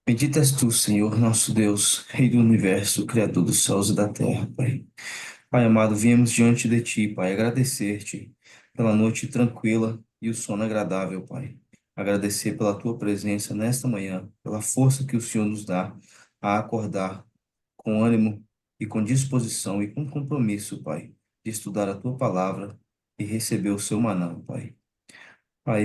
Bendito és tu, Senhor, nosso Deus, Rei do universo, Criador dos céus e da terra, Pai. Pai amado, viemos diante de ti, Pai, agradecer-te pela noite tranquila e o sono agradável, Pai. Agradecer pela tua presença nesta manhã, pela força que o Senhor nos dá a acordar com ânimo e com disposição e com compromisso, Pai, de estudar a tua palavra e receber o seu maná, Pai. Pai,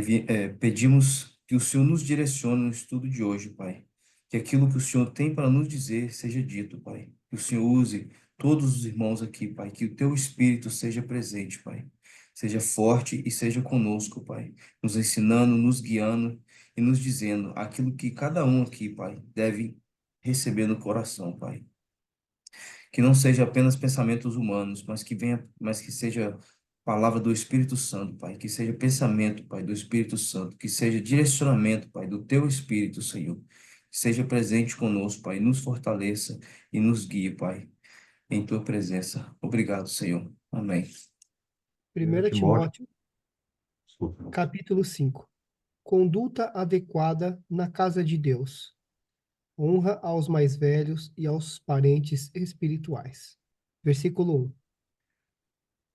pedimos que o Senhor nos direcione no estudo de hoje, Pai. Que aquilo que o Senhor tem para nos dizer seja dito, Pai. Que o Senhor use todos os irmãos aqui, Pai. Que o teu Espírito seja presente, Pai. Seja forte e seja conosco, Pai. Nos ensinando, nos guiando e nos dizendo aquilo que cada um aqui, Pai, deve receber no coração, Pai. Que não seja apenas pensamentos humanos, mas que seja palavra do Espírito Santo, Pai, que seja pensamento, Pai, do Espírito Santo, que seja direcionamento, Pai, do teu Espírito, Senhor. Que seja presente conosco, Pai, nos fortaleça e nos guie, Pai, em tua presença. Obrigado, Senhor. Amém. 1 Timóteo, Timóteo, desculpa. capítulo 5. Conduta adequada na casa de Deus. Honra aos mais velhos e aos parentes espirituais. Versículo 1.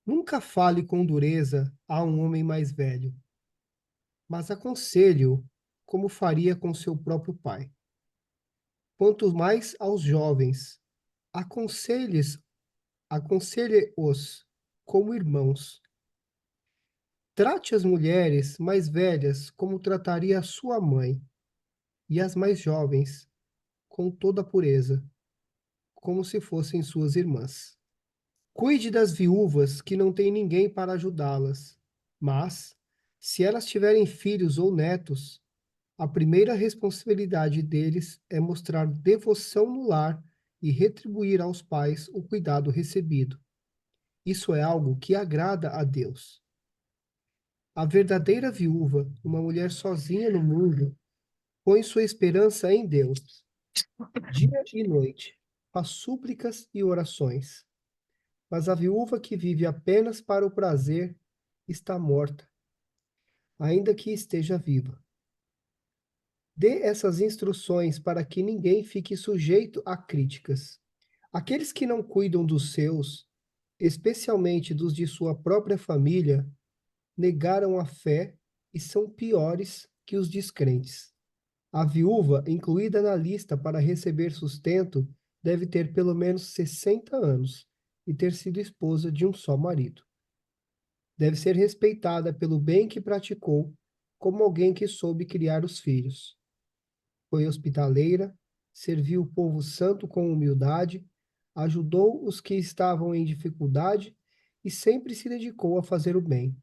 Nunca fale com dureza a um homem mais velho, mas aconselhe-o como faria com seu próprio pai. Quanto mais aos jovens, aconselhe-os como irmãos. Trate as mulheres mais velhas como trataria a sua mãe, e as mais jovens com toda a pureza, como se fossem suas irmãs. Cuide das viúvas que não têm ninguém para ajudá-las, mas, se elas tiverem filhos ou netos, a primeira responsabilidade deles é mostrar devoção no lar e retribuir aos pais o cuidado recebido. Isso é algo que agrada a Deus. A verdadeira viúva, uma mulher sozinha no mundo, põe sua esperança em Deus, dia e noite, faz súplicas e orações. Mas a viúva que vive apenas para o prazer está morta, ainda que esteja viva. Dê essas instruções para que ninguém fique sujeito a críticas. Aqueles que não cuidam dos seus, especialmente dos de sua própria família, negaram a fé e são piores que os descrentes. A viúva, incluída na lista para receber sustento, deve ter pelo menos 60 anos e ter sido esposa de um só marido. Deve ser respeitada pelo bem que praticou, como alguém que soube criar os filhos. Foi hospitaleira, serviu o povo santo com humildade, ajudou os que estavam em dificuldade e sempre se dedicou a fazer o bem.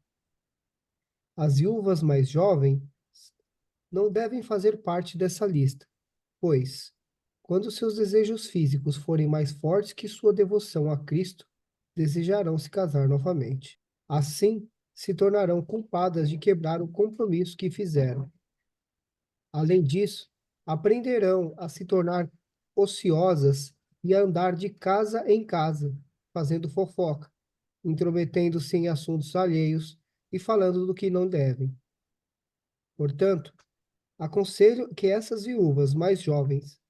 As viúvas mais jovens não devem fazer parte dessa lista, pois, quando seus desejos físicos forem mais fortes que sua devoção a Cristo, desejarão se casar novamente. Assim, se tornarão culpadas de quebrar o compromisso que fizeram. Além disso, aprenderão a se tornar ociosas e a andar de casa em casa, fazendo fofoca, intrometendo-se em assuntos alheios e falando do que não devem. Portanto, aconselho que essas viúvas mais jovens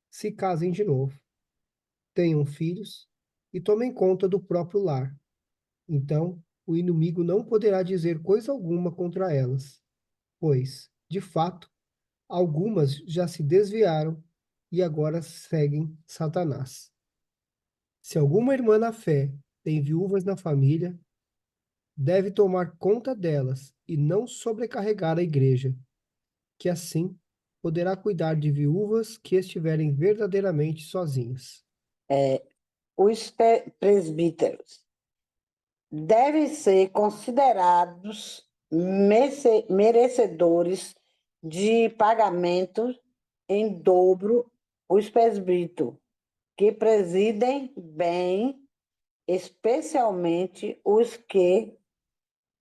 se casem de novo, tenham filhos e tomem conta do próprio lar. Então, o inimigo não poderá dizer coisa alguma contra elas, pois, de fato, algumas já se desviaram e agora seguem Satanás. Se alguma irmã na fé tem viúvas na família, deve tomar conta delas e não sobrecarregar a igreja, que assim poderá cuidar de viúvas que estiverem verdadeiramente sozinhas. Os presbíteros devem ser considerados merecedores de pagamento em dobro os presbíteros, que presidem bem, especialmente os que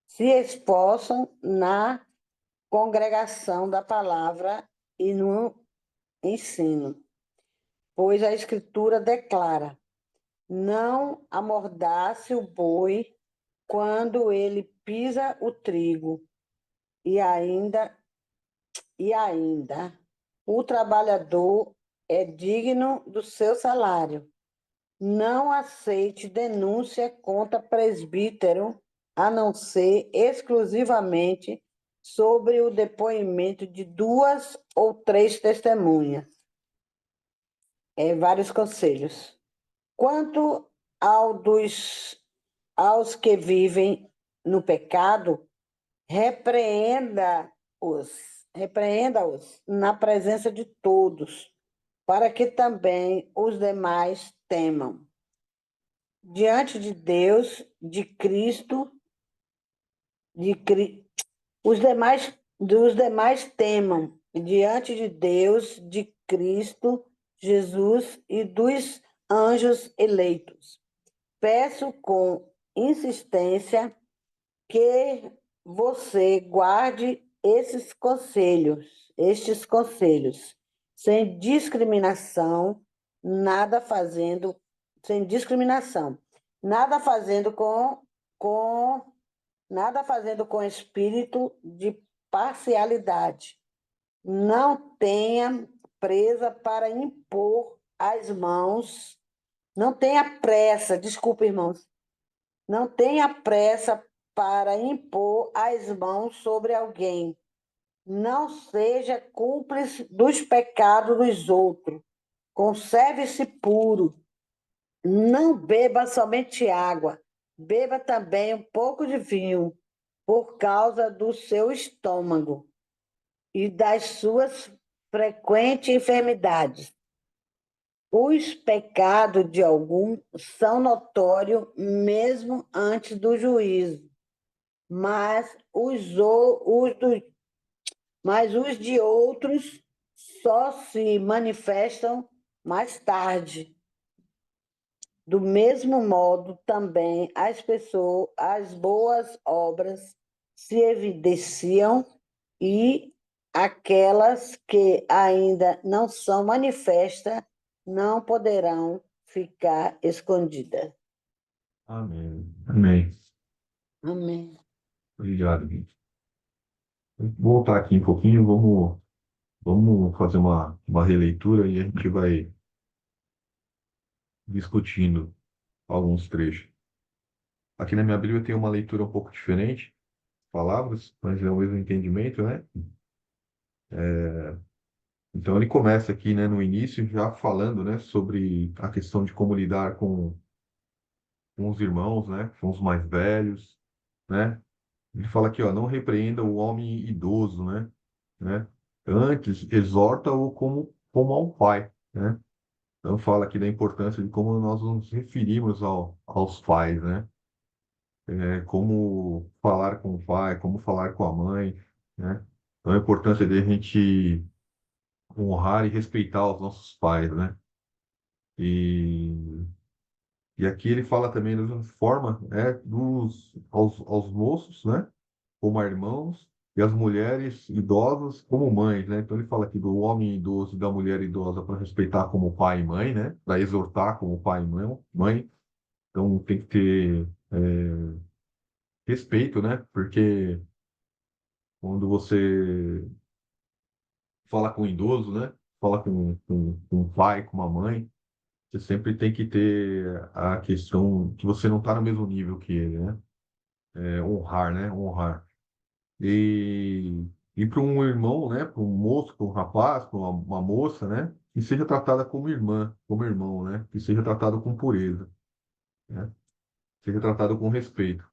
se esforçam na congregação da palavra e no ensino. Pois a Escritura declara: não amordace o boi quando ele pisa o trigo, e ainda O trabalhador é digno do seu salário. Não aceite denúncia contra presbítero, a não ser exclusivamente sobre o depoimento de 2 ou 3 testemunhas. Vários conselhos. Quanto aos que vivem no pecado, repreenda-os, repreenda-os na presença de todos, para que também os demais temam. Diante de Deus, de Cristo, dos demais temam, diante de Deus, de Cristo, Jesus e dos anjos eleitos. Peço com insistência que você guarde estes conselhos, sem discriminação, nada fazendo, sem discriminação, nada fazendo nada fazendo com espírito de parcialidade. Não tenha presa para impor as mãos, não tenha pressa, desculpa, irmãos, não tenha pressa para impor as mãos sobre alguém. Não seja cúmplice dos pecados dos outros. Conserve-se puro. Não beba somente água. Beba também um pouco de vinho, por causa do seu estômago e das suas frequentes enfermidades. Os pecados de alguns são notórios mesmo antes do juízo, mas os de outros só se manifestam mais tarde. Do mesmo modo, também as boas obras se evidenciam e aquelas que ainda não são manifestas não poderão ficar escondidas. Amém. Amém. Amém. Obrigado, gente. Vou voltar aqui um pouquinho, vamos fazer uma releitura e a gente vai discutindo alguns trechos. Aqui na minha Bíblia tem uma leitura um pouco diferente, palavras, mas é o mesmo entendimento, né? Então ele começa aqui, né, no início, já falando, né, sobre a questão de como lidar com os irmãos, né, com os mais velhos, né? Ele fala aqui, ó, não repreenda o homem idoso, né? Antes, exorta-o como a um pai, né? Então fala aqui da importância de como nós nos referimos aos pais, né? Como falar com o pai, como falar com a mãe, né? Então a importância de a gente honrar e respeitar os nossos pais, né? E, e aqui ele fala também da mesma forma, né, aos moços, né? Como a irmãos, e as mulheres idosas como mães, né? Então ele fala aqui do homem idoso e da mulher idosa para respeitar como pai e mãe, né? Para exortar como pai e mãe. Então tem que ter respeito, né? Porque quando você fala com um idoso, né? Fala com um pai, com uma mãe, você sempre tem que ter a questão que você não está no mesmo nível que ele, né? Honrar, né? Honrar. E, e para um irmão, né, para um moço, para um rapaz, para uma moça, né, que seja tratada como irmã, como irmão, né, que seja tratado com pureza, né, seja tratado com respeito.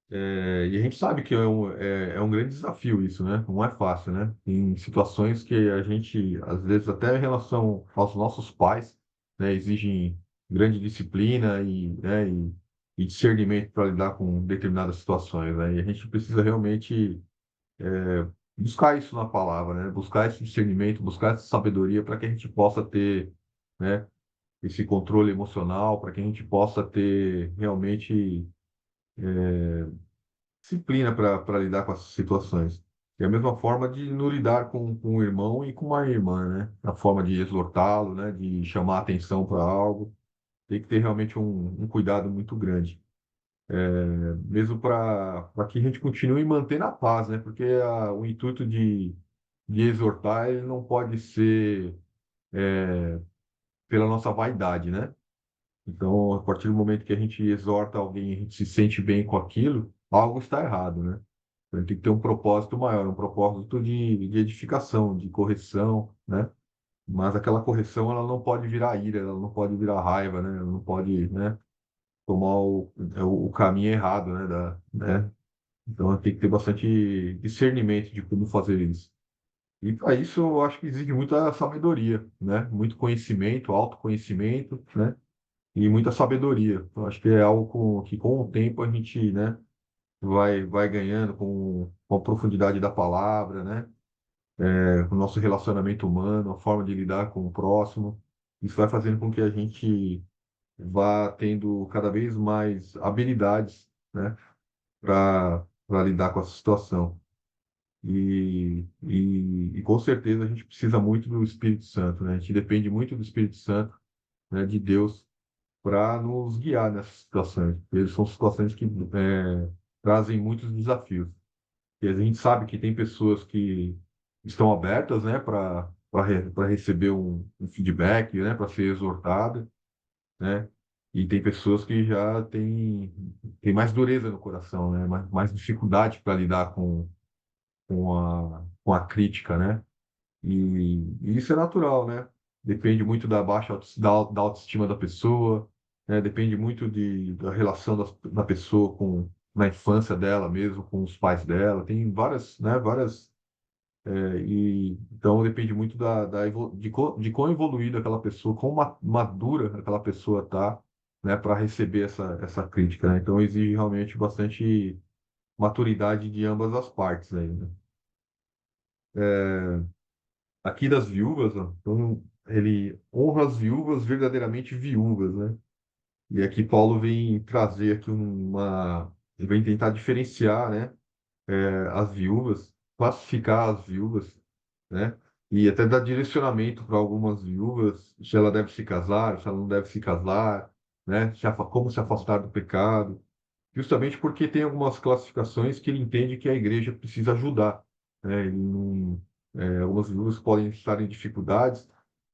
E a gente sabe que é um grande desafio isso, né, não é fácil, né, em situações que a gente, às vezes, até em relação aos nossos pais, né, exigem grande disciplina e discernimento para lidar com determinadas situações, né, e a gente precisa realmente buscar isso na palavra, né? Buscar esse discernimento, buscar essa sabedoria para que a gente possa ter, né, esse controle emocional, para que a gente possa ter realmente disciplina para lidar com essas situações. E a mesma forma de no lidar com um irmão e com uma irmã, né? A forma de exortá-lo, né? De chamar a atenção para algo. Tem que ter realmente um cuidado muito grande. Mesmo para que a gente continue mantendo a paz, né? Porque o intuito de exortar, ele não pode ser pela nossa vaidade, né? Então, a partir do momento que a gente exorta alguém, a gente se sente bem com aquilo, algo está errado, né? Então, tem que ter um propósito maior, um propósito de edificação, de correção, né? Mas aquela correção, ela não pode virar ira, ela não pode virar raiva, né? Ela não pode, né, tomar o caminho errado, né? Né? Então, tem que ter bastante discernimento de como fazer isso. E para isso, eu acho que exige muita sabedoria, né? Muito conhecimento, autoconhecimento, né? E muita sabedoria. Eu acho que é algo que com o tempo a gente, né, vai ganhando com a profundidade da palavra, né? O nosso relacionamento humano, a forma de lidar com o próximo. Isso vai fazendo com que a gente vá tendo cada vez mais habilidades, né, para lidar com essa situação. E com certeza a gente precisa muito do Espírito Santo, né? A gente depende muito do Espírito Santo, né, de Deus, para nos guiar nessas situações. Porque são situações que trazem muitos desafios. E a gente sabe que tem pessoas que estão abertas, né, para receber um feedback, né, para ser exortada, né? E tem pessoas que já têm mais dureza no coração, né, mais dificuldade para lidar com a crítica, né? E isso é natural, né? Depende muito da da autoestima da pessoa, né? Depende muito da relação da pessoa na infância dela mesmo, com os pais dela. Tem várias, né? Várias. Então depende muito de quão evoluída aquela pessoa, quão madura aquela pessoa tá, né? Para receber essa crítica, né? Então exige realmente bastante maturidade de ambas as partes aí, né? Aqui das viúvas, ó, então, ele honra as viúvas verdadeiramente viúvas, né? E aqui Paulo vem trazer aqui ele vem tentar diferenciar, né, as viúvas, classificar as viúvas, né? E até dar direcionamento para algumas viúvas, se ela deve se casar, se ela não deve se casar, né? Como se afastar do pecado, justamente porque tem algumas classificações que ele entende que a igreja precisa ajudar, né? Ele não, algumas viúvas podem estar em dificuldades,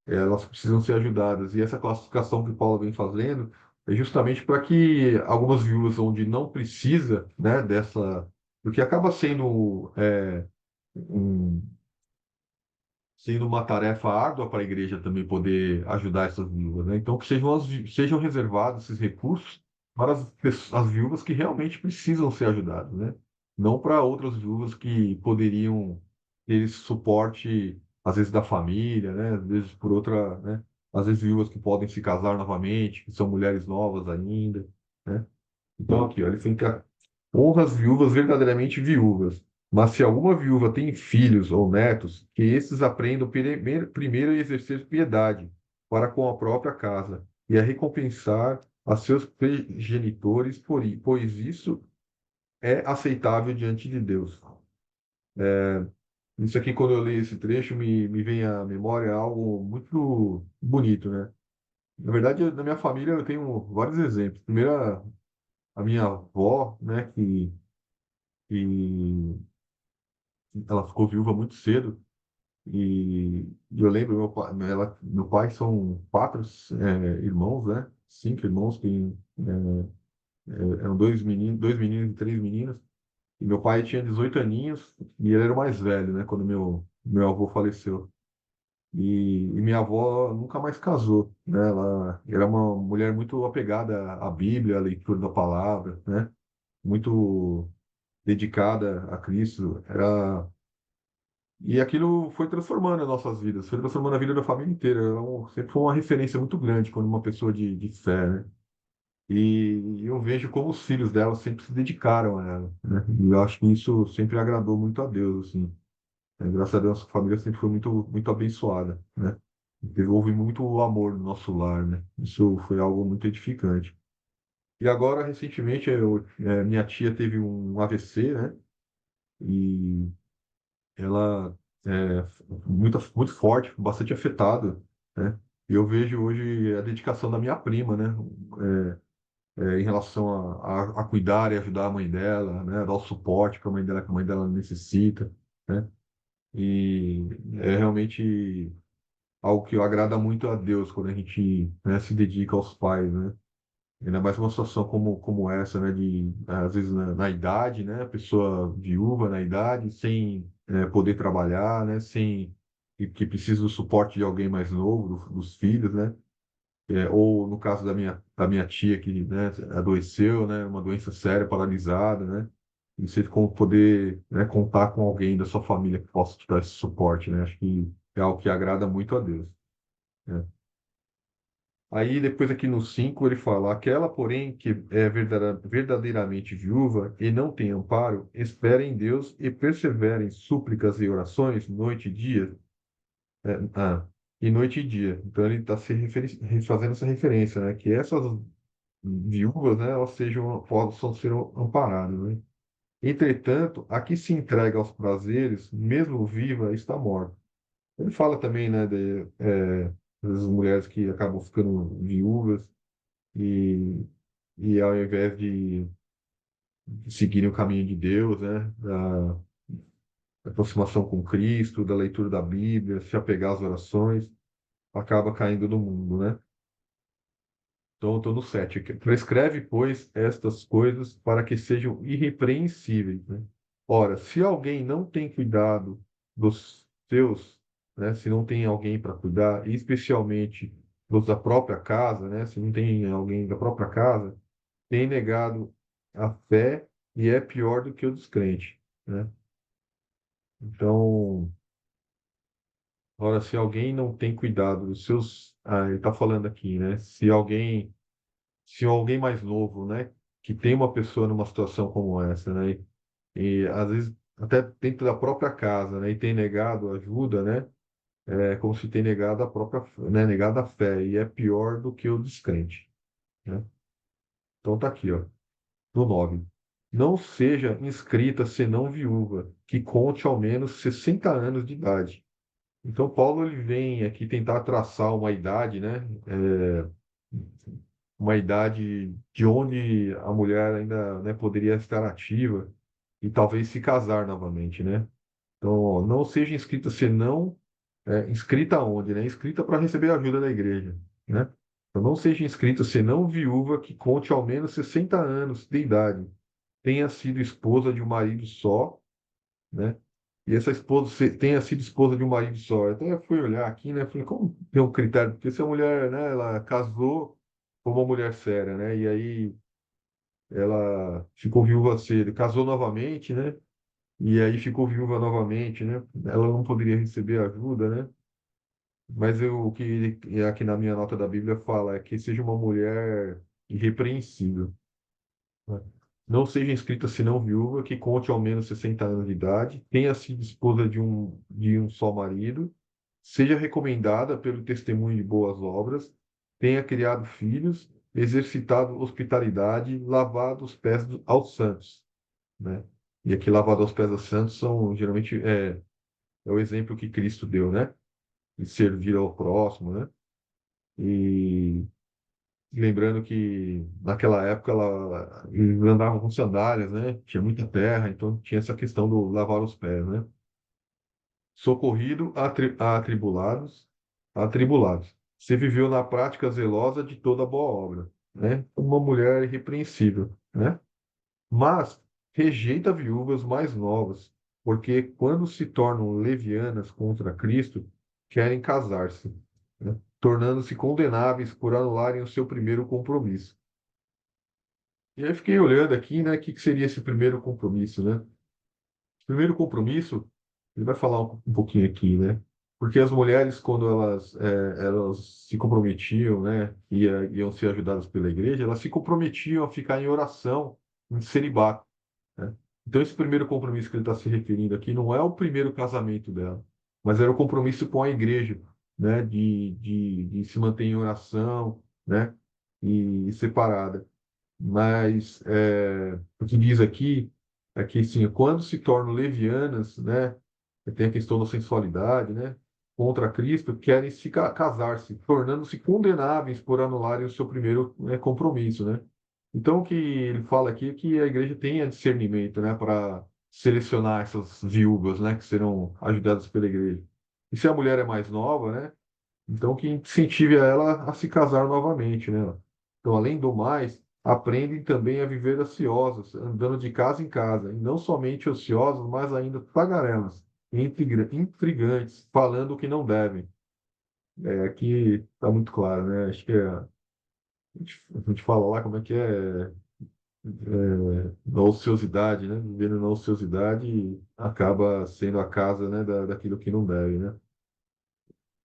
elas precisam ser ajudadas. E essa classificação que Paulo vem fazendo é justamente para que algumas viúvas onde não precisa, né, porque acaba um- sendo uma tarefa árdua para a igreja também poder ajudar essas viúvas, né? Então, que sejam reservados esses recursos para as viúvas que realmente precisam ser ajudadas, né? Não para outras viúvas que poderiam ter esse suporte, às vezes, da família, né? Às vezes por outra, né? Às vezes viúvas que podem se casar novamente, que são mulheres novas ainda, né? Então, aqui, ó, ele fica honra as viúvas verdadeiramente viúvas. Mas se alguma viúva tem filhos ou netos, que esses aprendam primeiro a exercer piedade para com a própria casa e a recompensar a seus progenitores, pois isso é aceitável diante de Deus. Isso aqui, quando eu leio esse trecho, me vem à memória algo muito bonito, né? Na verdade, na minha família eu tenho vários exemplos. Primeiro, a minha avó, né, que ela ficou viúva muito cedo. E eu lembro, meu pai são quatro irmãos, né? Cinco irmãos, eram dois meninos e três meninas. E meu pai tinha 18 aninhos e ele era o mais velho, né? Quando meu avô faleceu. E minha avó nunca mais casou, né? Ela era uma mulher muito apegada à Bíblia, à leitura da palavra, né? Muito dedicada a Cristo. E aquilo foi transformando as nossas vidas, foi transformando a vida da família inteira. Sempre foi uma referência muito grande quando uma pessoa de fé, né? E eu vejo como os filhos dela sempre se dedicaram a ela, né? E eu acho que isso sempre agradou muito a Deus, assim. Graças a Deus, nossa família sempre foi muito, muito abençoada, né? Houve muito amor no nosso lar, né? Isso foi algo muito edificante. E agora, recentemente, minha tia teve um AVC, né? E ela é muito forte, bastante afetada, né? E eu vejo hoje a dedicação da minha prima, né? Em relação a cuidar e ajudar a mãe dela, né? Dar o suporte para a mãe dela que a mãe dela necessita, né? E é realmente algo que agrada muito a Deus quando a gente, né, se dedica aos pais, né? Ainda mais uma situação como essa, né? De, às vezes, na idade, né? A pessoa viúva na idade, sem poder trabalhar, né? Sem, e que precisa do suporte de alguém mais novo, dos filhos, né? Ou no caso da minha tia que, né, adoeceu, né? Uma doença séria, paralisada, né? E você poder, né, contar com alguém da sua família que possa te dar esse suporte, né? Acho que é algo que agrada muito a Deus, né? Aí depois aqui no 5 ele fala, aquela, porém, que é verdadeiramente viúva e não tem amparo, espera em Deus e persevera em súplicas e orações noite e dia. É, e noite e dia. Então ele está fazendo essa referência, né? Que essas viúvas, né, elas possam ser amparadas, né? Entretanto, a que se entrega aos prazeres, mesmo viva, está morta. Ele fala também, né, das mulheres que acabam ficando viúvas e, e ao invés de seguirem o caminho de Deus, né, da aproximação com Cristo, da leitura da Bíblia, se apegar às orações, acaba caindo no mundo, né? Então, estou no 7 aqui. Prescreve, pois, estas coisas para que sejam irrepreensíveis, né? Ora, se alguém não tem cuidado dos seus, né? Se não tem alguém para cuidar, e especialmente dos da própria casa, né? Se não tem alguém da própria casa, tem negado a fé e é pior do que o descrente, né? Então, ora, se alguém não tem cuidado dos seus, ele está falando aqui, né? Se alguém mais novo, né, que tem uma pessoa numa situação como essa, né, e às vezes até dentro da própria casa, né, e tem negado ajuda, né, é como se tem negado a própria, né, negado a fé, e é pior do que o descrente, né? Então tá aqui, ó, no 9. Não seja inscrita senão viúva, que conte ao menos 60 anos de idade. Então Paulo ele vem aqui tentar traçar uma idade, né, uma idade de onde a mulher ainda, né, poderia estar ativa e talvez se casar novamente, né? Então, não seja inscrita senão inscrita onde, né? Inscrita para receber ajuda da igreja, né? Então, não seja inscrita senão viúva que conte ao menos 60 anos de idade, tenha sido esposa de um marido só, né? E essa esposa tenha sido esposa de um marido só. Então eu fui olhar aqui, né? Falei, como tem um critério? Porque se a mulher, né, ela casou com uma mulher séria, né? E aí ela ficou viúva cedo, casou novamente, né? E aí ficou viúva novamente, né? Ela não poderia receber ajuda, né? Mas o que aqui na minha nota da Bíblia fala é que seja uma mulher irrepreensível, né? Não seja inscrita senão viúva, que conte ao menos 60 anos de idade, tenha sido esposa de um só marido, seja recomendada pelo testemunho de boas obras, tenha criado filhos, exercitado hospitalidade, lavado os pés aos santos, né? E aqui lavado aos pés aos santos são geralmente é o exemplo que Cristo deu, né? De servir ao próximo, né? E lembrando que naquela época eles andavam com sandálias, né? Tinha muita terra, então tinha essa questão do lavar os pés, né? Socorrido a atribulados. Você viveu na prática zelosa de toda boa obra, né? Uma mulher irrepreensível, né? Mas rejeita viúvas mais novas, porque quando se tornam levianas contra Cristo, querem casar-se, né? Tornando-se condenáveis por anularem o seu primeiro compromisso. E aí fiquei olhando aqui, né, o que seria esse primeiro compromisso, né? O primeiro compromisso, ele vai falar um pouquinho aqui, né? Porque as mulheres, quando elas se comprometiam, né, iam ser ajudadas pela igreja, elas se comprometiam a ficar em oração, em celibato, né? Então, esse primeiro compromisso que ele está se referindo aqui não é o primeiro casamento dela, mas era o compromisso com a igreja, né, de se manter em oração, né, e separada. Mas o que diz aqui é que, sim, quando se tornam levianas, né, tem a questão da sensualidade, né, contra Cristo, querem casar-se, tornando-se condenáveis por anularem o seu primeiro, né, compromisso, né? Então, o que ele fala aqui é que a igreja tenha discernimento, né, para selecionar essas viúvas, né, que serão ajudadas pela igreja. E se a mulher é mais nova, né, então que incentive a ela a se casar novamente, né? Então, além do mais, aprendem também a viver ociosas, andando de casa em casa, e não somente ociosas, mas ainda tagarelas, intrigantes, falando o que não devem. Aqui está muito claro, né? Acho que a gente fala lá como é que na ociosidade, né? Vivendo na ociosidade e acaba sendo a casa, né, daquilo que não deve, né?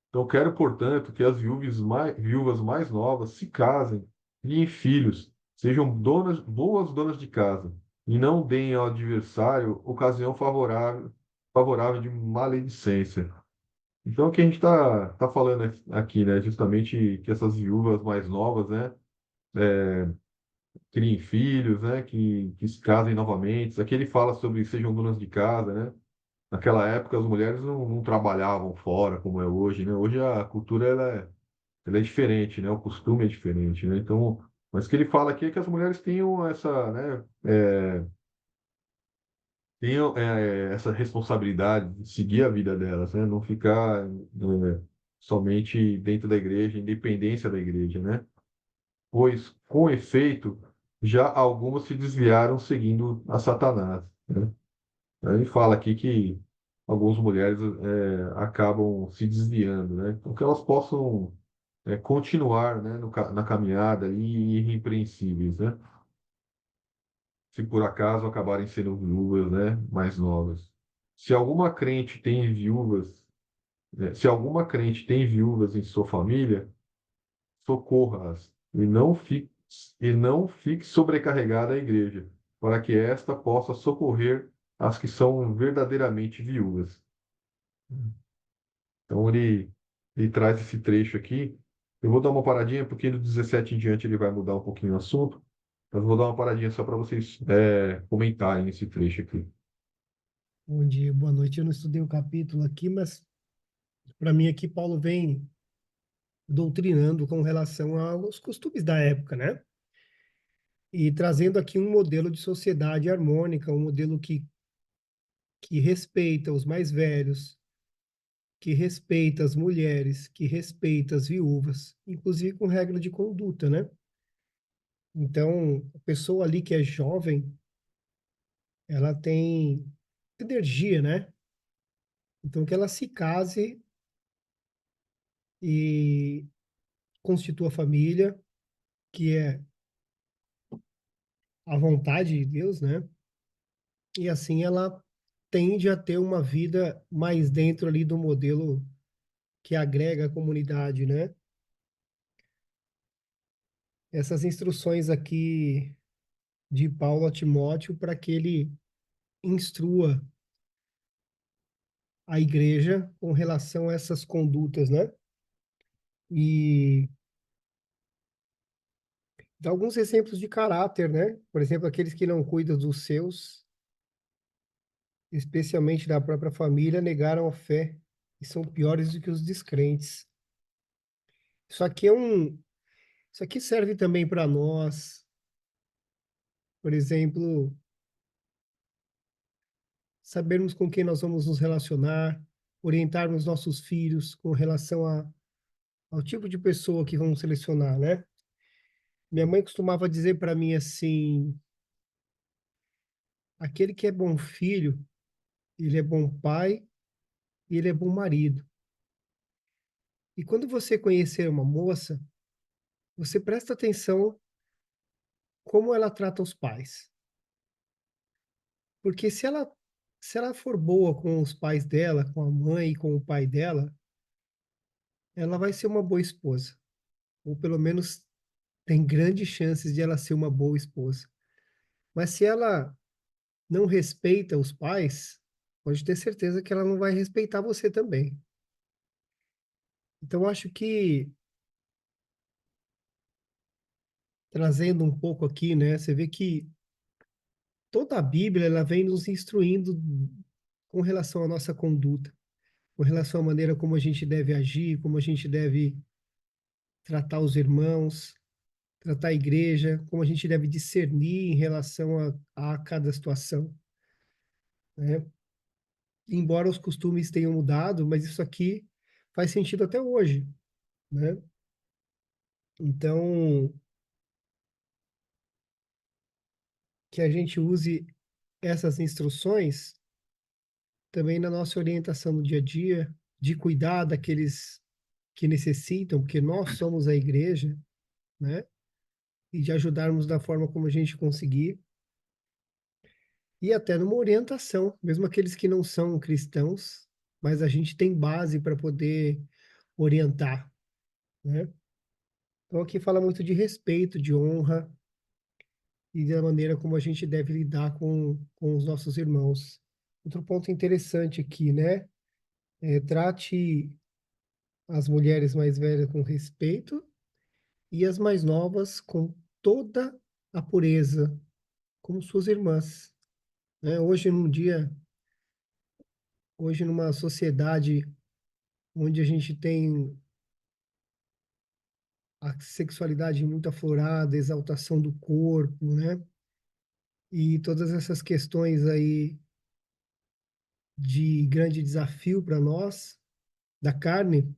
Então, quero, portanto, que as viúvas mais novas se casem, criem filhos, sejam boas donas de casa, e não deem ao adversário ocasião favorável de maledicência. Então, o que a gente tá falando aqui, né? Justamente que essas viúvas mais novas, né? Criem filhos, né? Que se casem novamente. Aqui ele fala sobre sejam donas de casa, né? Naquela época, as mulheres não trabalhavam fora, como é hoje, né? Hoje a cultura ela é diferente, né? O costume é diferente, né? Então, mas o que ele fala aqui é que as mulheres tenham essa, né? Tenham essa responsabilidade de seguir a vida delas, né? Não ficar somente dentro da igreja, independência da igreja, né? Pois, com efeito, já algumas se desviaram seguindo a Satanás, né? Aí ele fala aqui que algumas mulheres acabam se desviando, né? Então, que elas possam continuar, né, na caminhada ali, irrepreensíveis, né? Se por acaso acabarem sendo viúvas, né, mais novas. Se alguma crente tem viúvas, se alguma crente tem viúvas em sua família, socorra-as e não fique sobrecarregada a igreja, para que esta possa socorrer as que são verdadeiramente viúvas. Então ele traz esse trecho aqui. Eu vou dar uma paradinha, porque do 17 em diante ele vai mudar um pouquinho o assunto. Mas vou dar uma paradinha só para vocês comentarem esse trecho aqui. Bom dia, boa noite. Eu não estudei o capítulo aqui, mas para mim aqui Paulo vem doutrinando com relação aos costumes da época, né? E trazendo aqui um modelo de sociedade harmônica, um modelo que respeita os mais velhos, que respeita as mulheres, que respeita as viúvas, inclusive com regra de conduta, né? Então, a pessoa ali que é jovem, ela tem energia, né? Então, que ela se case e constitua família, que é a vontade de Deus, né? E assim ela tende a ter uma vida mais dentro ali do modelo que agrega a comunidade, né? Essas instruções aqui de Paulo a Timóteo para que ele instrua a igreja com relação a essas condutas, né? E dá alguns exemplos de caráter, né? Por exemplo, aqueles que não cuidam dos seus, especialmente da própria família, negaram a fé e são piores do que os descrentes. Isso aqui é um, isso aqui serve também para nós, por exemplo, sabermos com quem nós vamos nos relacionar, orientarmos nossos filhos com relação ao tipo de pessoa que vamos selecionar, né? Minha mãe costumava dizer para mim assim: aquele que é bom filho, ele é bom pai e ele é bom marido. E quando você conhecer uma moça, você presta atenção como ela trata os pais. Porque se ela for boa com os pais dela, com a mãe e com o pai dela, ela vai ser uma boa esposa. Ou pelo menos tem grandes chances de ela ser uma boa esposa. Mas se ela não respeita os pais, pode ter certeza que ela não vai respeitar você também. Então, acho que, trazendo um pouco aqui, né, você vê que toda a Bíblia ela vem nos instruindo com relação à nossa conduta, com relação à maneira como a gente deve agir, como a gente deve tratar os irmãos, tratar a igreja, como a gente deve discernir em relação a cada situação. né? Embora os costumes tenham mudado, mas isso aqui faz sentido até hoje, né? Então, que a gente use essas instruções também na nossa orientação no dia a dia, de cuidar daqueles que necessitam, porque nós somos a igreja, né? E de ajudarmos da forma como a gente conseguir, e até numa orientação, mesmo aqueles que não são cristãos, mas a gente tem base para poder orientar, né? Então aqui fala muito de respeito, de honra e da maneira como a gente deve lidar com os nossos irmãos. Outro ponto interessante aqui, né? Trate as mulheres mais velhas com respeito e as mais novas com toda a pureza, como suas irmãs, né? Hoje numa sociedade onde a gente tem a sexualidade muito aflorada, exaltação do corpo, né? E todas essas questões aí de grande desafio para nós, da carne,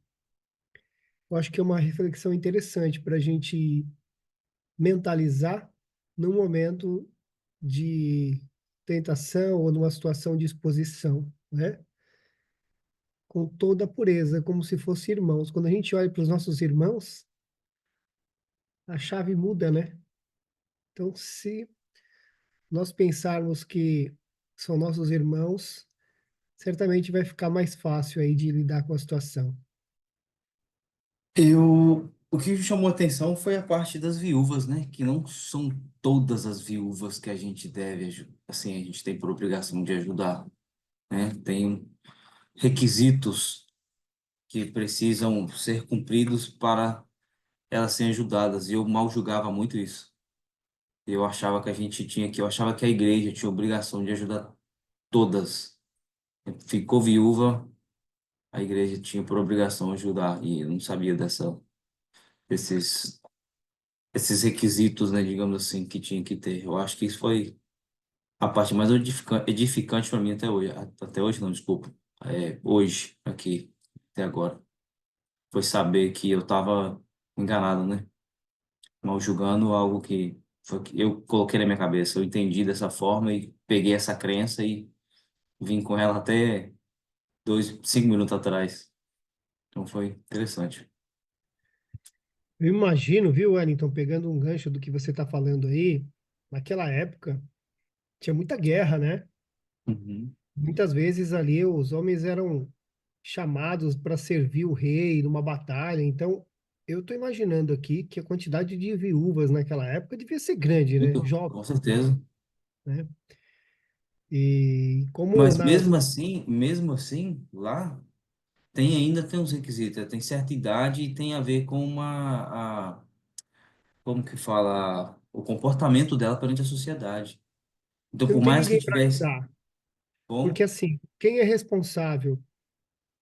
eu acho que é uma reflexão interessante para a gente mentalizar no momento de tentação ou numa situação de exposição, né? Com toda a pureza, como se fossem irmãos. Quando a gente olha para os nossos irmãos, a chave muda, né? Então, se nós pensarmos que são nossos irmãos, certamente vai ficar mais fácil aí de lidar com a situação. O que me chamou a atenção foi a parte das viúvas, né? Que não são todas as viúvas que a gente deve, assim, a gente tem por obrigação de ajudar, né? Tem requisitos que precisam ser cumpridos para elas serem ajudadas. E eu mal julgava muito isso. Eu achava que a gente tinha que, eu achava que a igreja tinha obrigação de ajudar todas. Ficou viúva, a igreja tinha por obrigação ajudar. E eu não sabia desses, esses requisitos, né, digamos assim, que tinha que ter. Eu acho que isso foi a parte mais edificante para mim até hoje. Até hoje, não, desculpa. Hoje, aqui, até agora. Foi saber que eu estava enganado, né? Mal julgando algo que foi que eu coloquei na minha cabeça. Eu entendi dessa forma e peguei essa crença e vim com ela até 5 minutos atrás. Então foi interessante. Eu imagino, viu, Wellington, pegando um gancho do que você está falando aí, naquela época tinha muita guerra, né? Uhum. Muitas vezes ali os homens eram chamados para servir o rei numa batalha. Então, eu estou imaginando aqui que a quantidade de viúvas naquela época devia ser grande, né? Muito, Jovens, com certeza. né? E como Mas nas. mesmo assim, lá tem uns requisitos, tem certa idade e tem a ver com como que fala, o comportamento dela perante a sociedade. Então, Você não por tem mais que ninguém para tivesse ajudar. Porque bom, assim, quem é responsável?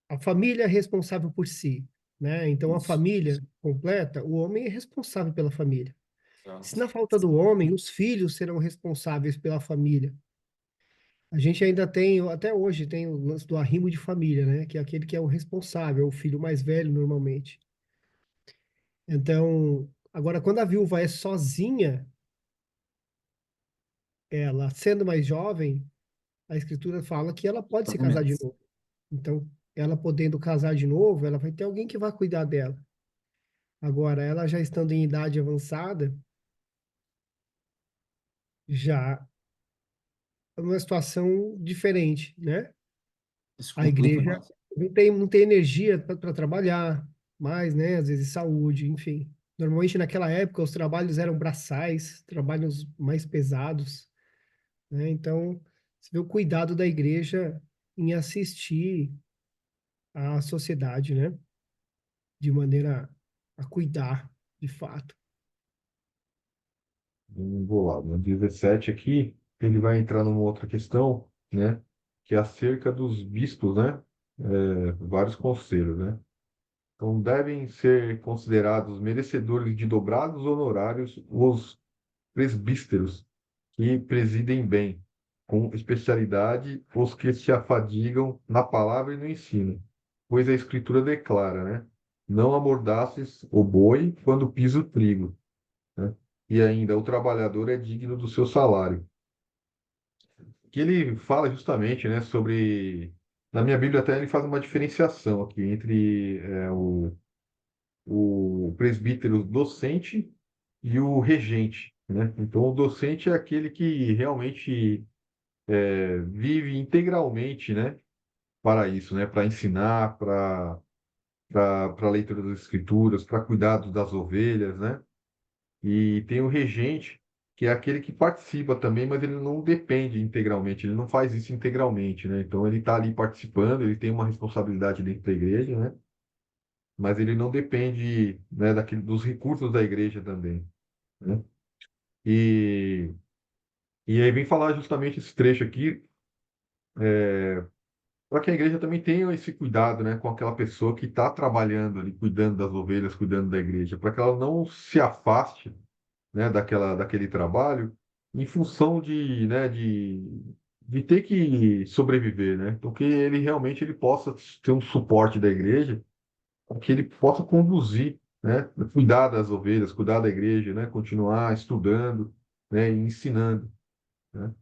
A família é responsável por si, né? Então a isso, família completa, o homem é responsável pela família. Se exato. na falta do homem, os filhos serão responsáveis pela família. A gente ainda tem, até hoje, tem o lance do arrimo de família, né? Que é aquele que é o responsável, o filho mais velho normalmente. Então, agora, quando a viúva é sozinha, ela sendo mais jovem, a escritura fala que ela pode se casar de Exatamente. novo. Então, ela podendo casar de novo, ela vai ter alguém que vai cuidar dela. Agora, ela já estando em idade avançada, já é uma situação diferente, né? Isso A complica igreja mais. não tem energia para trabalhar mais, né? Às vezes saúde, enfim. Normalmente naquela época os trabalhos eram braçais, trabalhos mais pesados, né? Então, você vê o cuidado da igreja em assistir à sociedade, né? De maneira a cuidar, de fato. Vou lá, no 17 aqui, ele vai entrar numa outra questão, né? Que é acerca dos bispos, né? Vários conselhos, né? Então, devem ser considerados merecedores de dobrados honorários os presbíteros que presidem bem, com especialidade os que se afadigam na palavra e no ensino, pois a Escritura declara, né? Não amordaçes o boi quando pisa o trigo, né? E ainda o trabalhador é digno do seu salário. Que ele fala justamente, né, sobre. Na minha Bíblia até ele faz uma diferenciação aqui entre o presbítero docente e o regente, né? Então, o docente é aquele que realmente vive integralmente, né, para isso, né, para ensinar, para a leitura das escrituras, para cuidado das ovelhas, né? E tem o regente, que é aquele que participa também, mas ele não depende integralmente, ele não faz isso integralmente, né? Então ele está ali participando, ele tem uma responsabilidade dentro da igreja, né? Mas ele não depende, né, dos recursos da igreja também, né? E, e aí vem falar justamente esse trecho aqui, para que a igreja também tenha esse cuidado, né, com aquela pessoa que está trabalhando ali, cuidando das ovelhas, cuidando da igreja, para que ela não se afaste, né, daquele trabalho em função de ter que sobreviver, né? Então que ele realmente ele possa ter um suporte da igreja, para que ele possa conduzir, né, cuidar das ovelhas, cuidar da igreja, né, continuar estudando, né, e ensinando, né?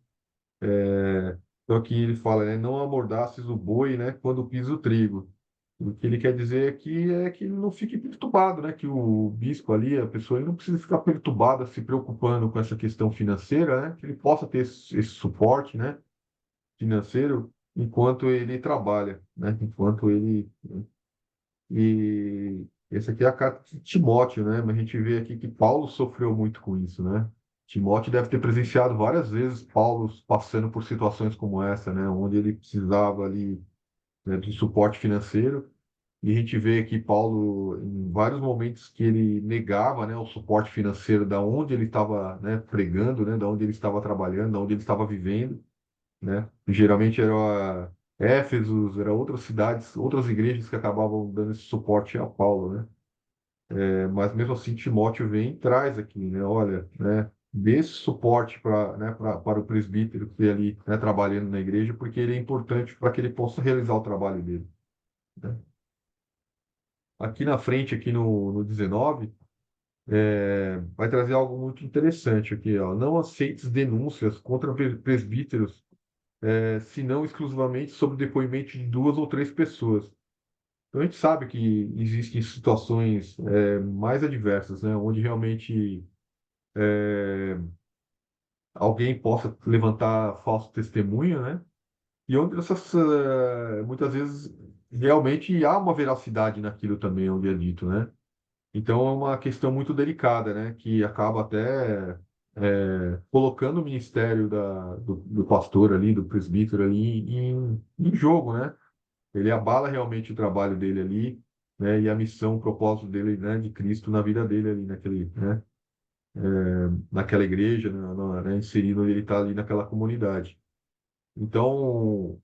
Então aqui ele fala, né, não amordaçes o boi, né, quando pisa o trigo. O que ele quer dizer aqui é que ele não fique perturbado, né? Que o bispo ali, a pessoa, ele não precisa ficar perturbada, se preocupando com essa questão financeira, né? Que ele possa ter esse suporte, né? Financeiro enquanto ele trabalha, né? Enquanto ele... E esse aqui é a carta de Timóteo, né? Mas a gente vê aqui que Paulo sofreu muito com isso, né? Timóteo deve ter presenciado várias vezes Paulo passando por situações como essa, né? Onde ele precisava ali, né, de suporte financeiro. E a gente vê aqui Paulo em vários momentos que ele negava, né, o suporte financeiro da onde ele estava, né, pregando, né, da onde ele estava trabalhando, da onde ele estava vivendo, né? Geralmente era Éfeso, era outras cidades, outras igrejas que acabavam dando esse suporte a Paulo, né? Mas mesmo assim Timóteo vem e traz aqui, né, olha, né, dê esse suporte para o presbítero que é ali, né, trabalhando na igreja, porque ele é importante para que ele possa realizar o trabalho dele, né? Aqui na frente, aqui no 19, vai trazer algo muito interessante aqui, ó. Não aceites denúncias contra presbíteros, senão exclusivamente sob depoimento de duas ou três pessoas. Então a gente sabe que existem situações mais adversas, né, onde realmente alguém possa levantar falso testemunho, né, e onde muitas vezes realmente há uma veracidade naquilo também, onde é dito, né? Então é uma questão muito delicada, né? Que acaba até colocando o ministério do pastor ali, do presbítero ali em jogo, né? Ele abala realmente o trabalho dele ali, né? E a missão, o propósito dele, né? De Cristo na vida dele ali, naquela igreja, né? Inserido, ele está ali naquela comunidade. Então,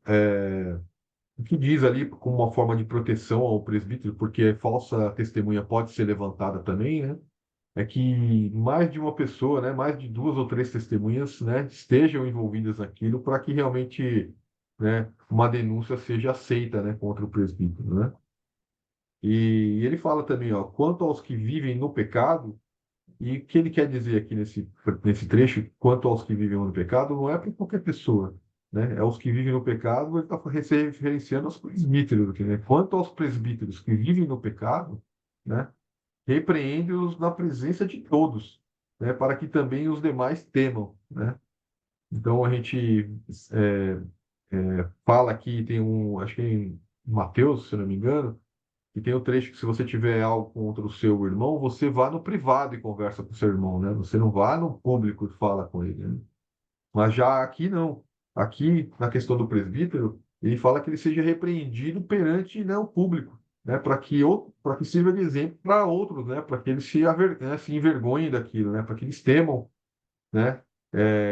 o que diz ali como uma forma de proteção ao presbítero, porque falsa testemunha pode ser levantada também, né? É que mais de uma pessoa, né, mais de duas ou três testemunhas, né, estejam envolvidas naquilo para que realmente, né, uma denúncia seja aceita, né, contra o presbítero, né? E ele fala também, ó, quanto aos que vivem no pecado, e o que ele quer dizer aqui nesse trecho, quanto aos que vivem no pecado, não é para qualquer pessoa, né? É os que vivem no pecado, ele está se referenciando aos presbíteros aqui, né? Quanto aos presbíteros que vivem no pecado, né? Repreende-os na presença de todos, né, para que também os demais temam, né? Então a gente fala aqui, tem acho que em Mateus, se eu não me engano, que tem o trecho que se você tiver algo contra o seu irmão, você vá no privado e conversa com o seu irmão, né? Você não vá no público e fala com ele, né? Mas já aqui não. Aqui, na questão do presbítero, ele fala que ele seja repreendido perante, né, o público, né, para que sirva de exemplo para outros, né, para que eles se envergonhem daquilo, né, para que eles temam, né,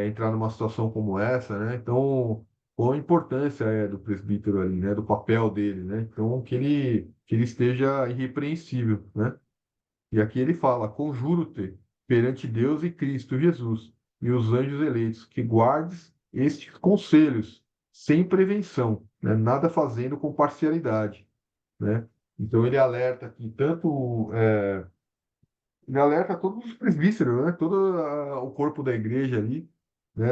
entrar numa situação como essa, né. Então, qual a importância do presbítero ali, né, do papel dele, né. Então, que ele esteja irrepreensível, né. E aqui ele fala: conjuro-te perante Deus e Cristo Jesus e os anjos eleitos, que guardes estes conselhos, sem prevenção, né? Nada fazendo com parcialidade, né? Então ele alerta que ele alerta todos os presbíteros, né? Todo o corpo da igreja ali, né?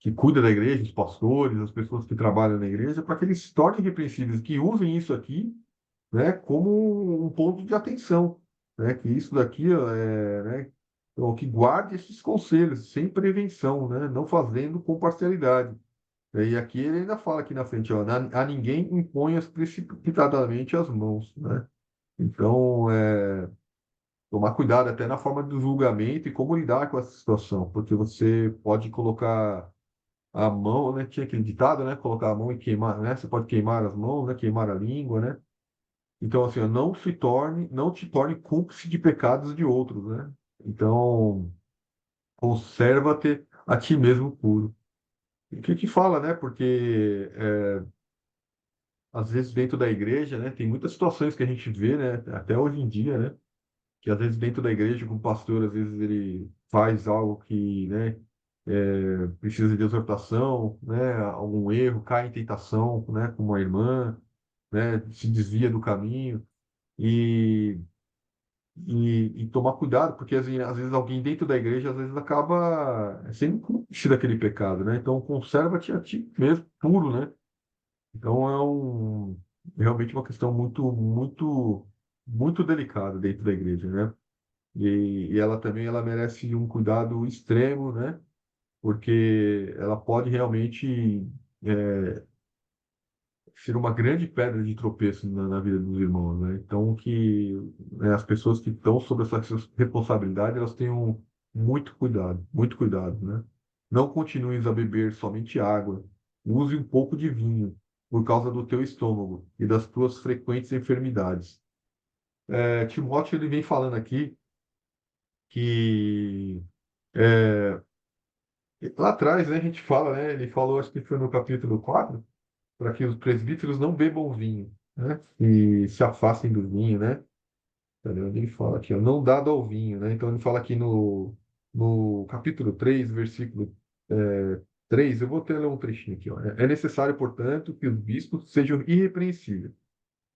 Que cuida da igreja, os pastores, as pessoas que trabalham na igreja, para que eles se tornem repreensíveis, que usem isso aqui, né, como um ponto de atenção, né, que isso daqui, ó, né, então, que guarde esses conselhos, sem prevenção, né, não fazendo com parcialidade. E aqui ele ainda fala aqui na frente, ó, a ninguém imponhas precipitadamente as mãos, né? Então, tomar cuidado até na forma do julgamento e como lidar com essa situação, porque você pode colocar a mão, né? Tinha aquele ditado, né? Colocar a mão e queimar, né? Você pode queimar as mãos, né? Queimar a língua, né? Então, assim, ó, não te torne cúmplice de pecados de outros, né? Então, conserva-te a ti mesmo puro. E o que que fala, né? Porque às vezes dentro da igreja, né? Tem muitas situações que a gente vê, né? Até hoje em dia, né? Que às vezes dentro da igreja, com o pastor, às vezes ele faz algo que, né? Precisa de exortação, né? Algum erro, cai em tentação, né? Com uma irmã, né? Se desvia do caminho. E e tomar cuidado, porque assim, às vezes alguém dentro da igreja às vezes acaba sendo cúmplice daquele pecado, né? Então conserva-te a ti mesmo puro, né? Então realmente uma questão muito delicada dentro da igreja, né? E ela também ela merece um cuidado extremo, né? Porque ela pode realmente ser uma grande pedra de tropeço na vida dos irmãos, né? Então, que né, as pessoas que estão sob essa responsabilidade, elas tenham muito cuidado, né? Não continues a beber somente água. Use um pouco de vinho por causa do teu estômago e das tuas frequentes enfermidades. Timóteo, ele vem falando aqui que lá atrás, né, a gente fala, né? Ele falou, acho que foi no capítulo 4 para que os presbíteros não bebam vinho, né? E se afastem do vinho, né? Cadê onde ele fala aqui, ó, não dado ao vinho, né? Então ele fala aqui no capítulo 3 versículo 3, eu vou até ler um trechinho aqui, ó. É necessário, portanto, que os bispos sejam irrepreensíveis,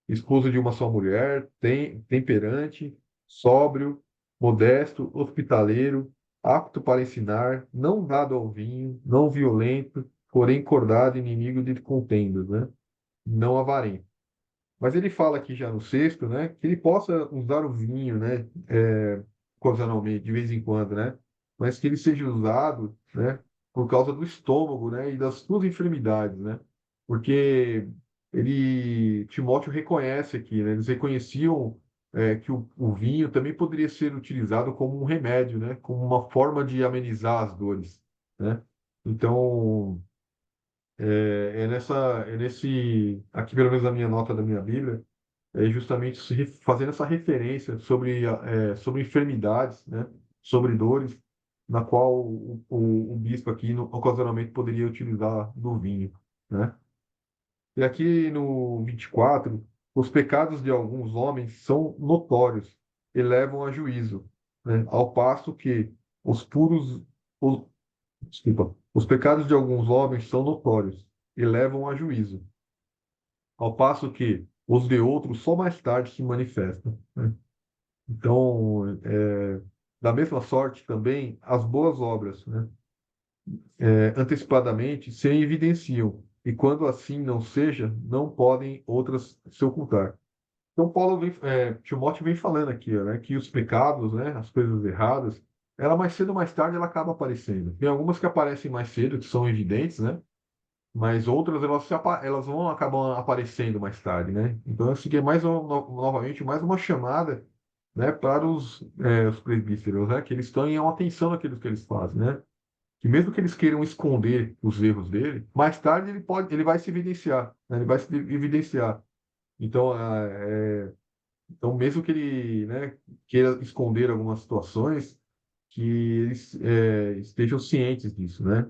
esposo de uma só mulher, temperante, sóbrio, modesto, hospitaleiro, apto para ensinar, não dado ao vinho, não violento, porém cordado, inimigo de contendas, né? Não avarento. Mas ele fala aqui já no sexto, né, que ele possa usar o vinho, né, ocasionalmente, de vez em quando, né, mas que ele seja usado, né, por causa do estômago, né, e das suas enfermidades, né, porque Timóteo reconhece aqui, né, eles reconheciam que o vinho também poderia ser utilizado como um remédio, né, como uma forma de amenizar as dores, né. Então, aqui pelo menos a minha nota da minha Bíblia, é justamente fazendo essa referência sobre enfermidades, né, sobre dores, na qual o bispo aqui ocasionalmente poderia utilizar do vinho, né? E aqui no 24, os pecados de alguns homens são notórios e levam a juízo, né? Ao passo que os puros, os, desculpa, os pecados de alguns homens são notórios e levam a juízo, ao passo que os de outros só mais tarde se manifestam, né? Então, da mesma sorte também, as boas obras, né, antecipadamente se evidenciam, e quando assim não seja, não podem outras se ocultar. Então, Timóteo vem falando aqui, ó, né, que os pecados, né, as coisas erradas, ela mais cedo ou mais tarde ela acaba aparecendo. Tem algumas que aparecem mais cedo, que são evidentes, né? Mas outras elas vão acabar aparecendo mais tarde, né? Então, isso aqui é novamente mais uma chamada, né, para os presbíteros, né, que eles tenham atenção naquilo que eles fazem, né? Que mesmo que eles queiram esconder os erros dele, mais tarde ele vai se evidenciar, né? Ele vai se evidenciar. Então, então mesmo que ele, né, queira esconder algumas situações, que eles estejam cientes disso, né?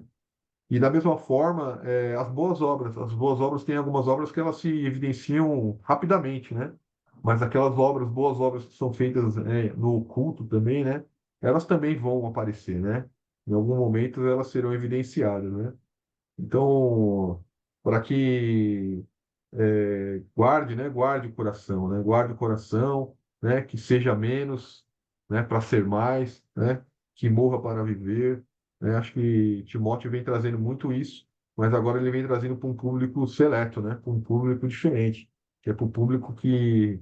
E da mesma forma, as boas obras têm algumas obras que elas se evidenciam rapidamente, né? Mas aquelas boas obras que são feitas, no oculto também, né? Elas também vão aparecer, né? em algum momento elas serão evidenciadas, né? Então, para que guarde, né? Guarde o coração, né? Guarde o coração, né? Que seja menos, né? Para ser mais, né? Que morra para viver, né? Acho que Timóteo vem trazendo muito isso, mas agora ele vem trazendo para um público seleto, né? Para um público diferente, que é para o público que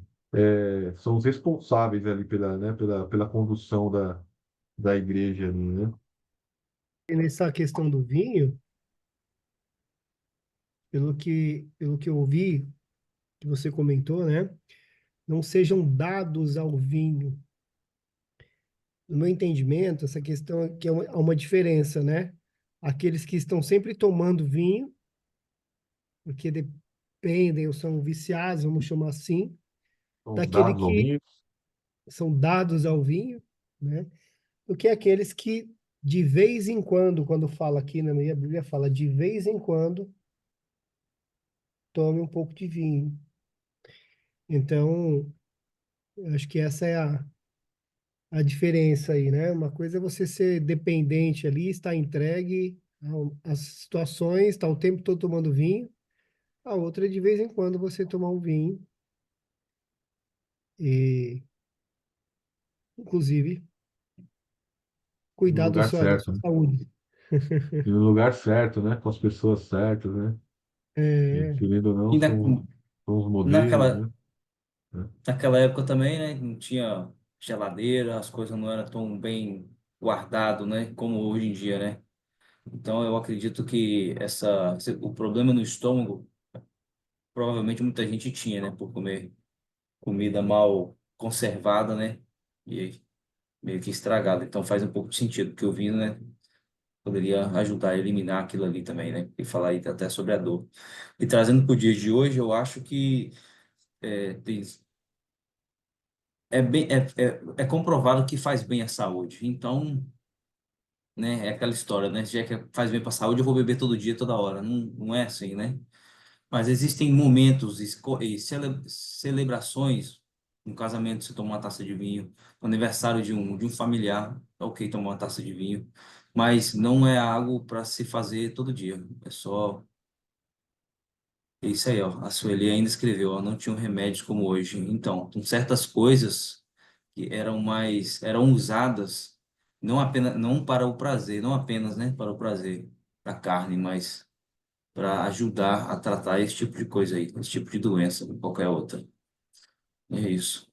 são os responsáveis ali pela condução da igreja ali, né? E nessa questão do vinho, pelo que eu ouvi, que você comentou, né? Não sejam dados ao vinho. No meu entendimento, essa questão é que há uma diferença, né? Aqueles que estão sempre tomando vinho, porque dependem ou são viciados, vamos chamar assim, São os daquele dados ao que vinho, são dados ao vinho, né? Do que aqueles que de vez em quando fala aqui na minha Bíblia, fala de vez em quando tome um pouco de vinho. Então, eu acho que essa é a diferença aí, né? Uma coisa é você ser dependente ali, estar entregue às situações, estar o tempo todo tomando vinho. A outra é de vez em quando você tomar um vinho e, inclusive, no cuidar lugar da certo, sua né? saúde. E no lugar certo, né? Com as pessoas certas, né? E, É, querendo ou não, E na, são os modelos, naquela, né? É. naquela época também, né? Não tinha geladeira, as coisas não eram tão bem guardado, né? Como hoje em dia, né? Então eu acredito que o problema no estômago provavelmente muita gente tinha, né? Por comer comida mal conservada, né? E meio que estragada. Então faz um pouco de sentido, porque o vinho, né? Poderia ajudar a eliminar aquilo ali também, né? E falar aí até sobre a dor. E trazendo para o dia de hoje, eu acho que é, tem, é comprovado que faz bem à saúde. Então, né? É aquela história, né? Já que faz bem para a saúde, eu vou beber todo dia, toda hora. Não, não é assim, né? Mas existem momentos e celebrações. No casamento, você toma uma taça de vinho. No aniversário de um familiar, é ok tomar uma taça de vinho. Mas não é algo para se fazer todo dia. É só. É isso aí, ó. A Sueli ainda escreveu, ó, não tinham remédios como hoje. Então, com certas coisas que eram usadas não para o prazer, não apenas, né, para o prazer da carne, mas para ajudar a tratar esse tipo de coisa aí, esse tipo de doença, ou qualquer outra. É isso.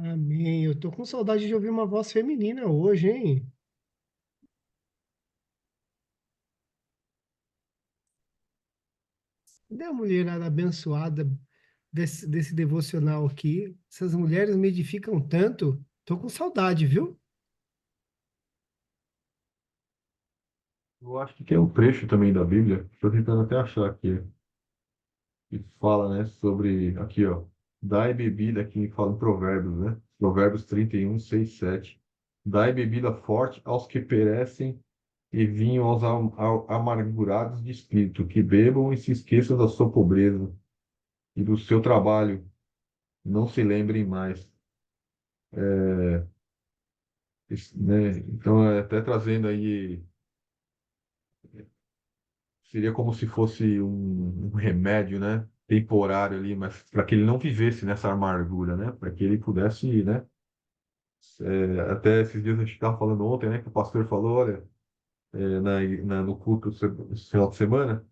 amém. Eu tô com saudade de ouvir uma voz feminina hoje, hein? Cadê a mulherada abençoada desse devocional aqui? Essas mulheres me edificam tanto. Tô com saudade, viu? Eu acho que tem um trecho também da Bíblia, estou tentando até achar aqui, que fala, né, sobre, aqui, ó, dai bebida, aqui fala em Provérbios, né? Provérbios 31, 6, 7. Dai bebida forte aos que perecem e vinho aos amargurados de espírito, que bebam e se esqueçam da sua pobreza e do seu trabalho, não se lembrem mais. Né? Então, até trazendo aí, seria como se fosse um remédio, né? Temporário ali, mas para que ele não vivesse nessa amargura, né? Para que ele pudesse, né? Até esses dias a gente estava falando ontem, né? Que o pastor falou, olha, no culto esse final de semana,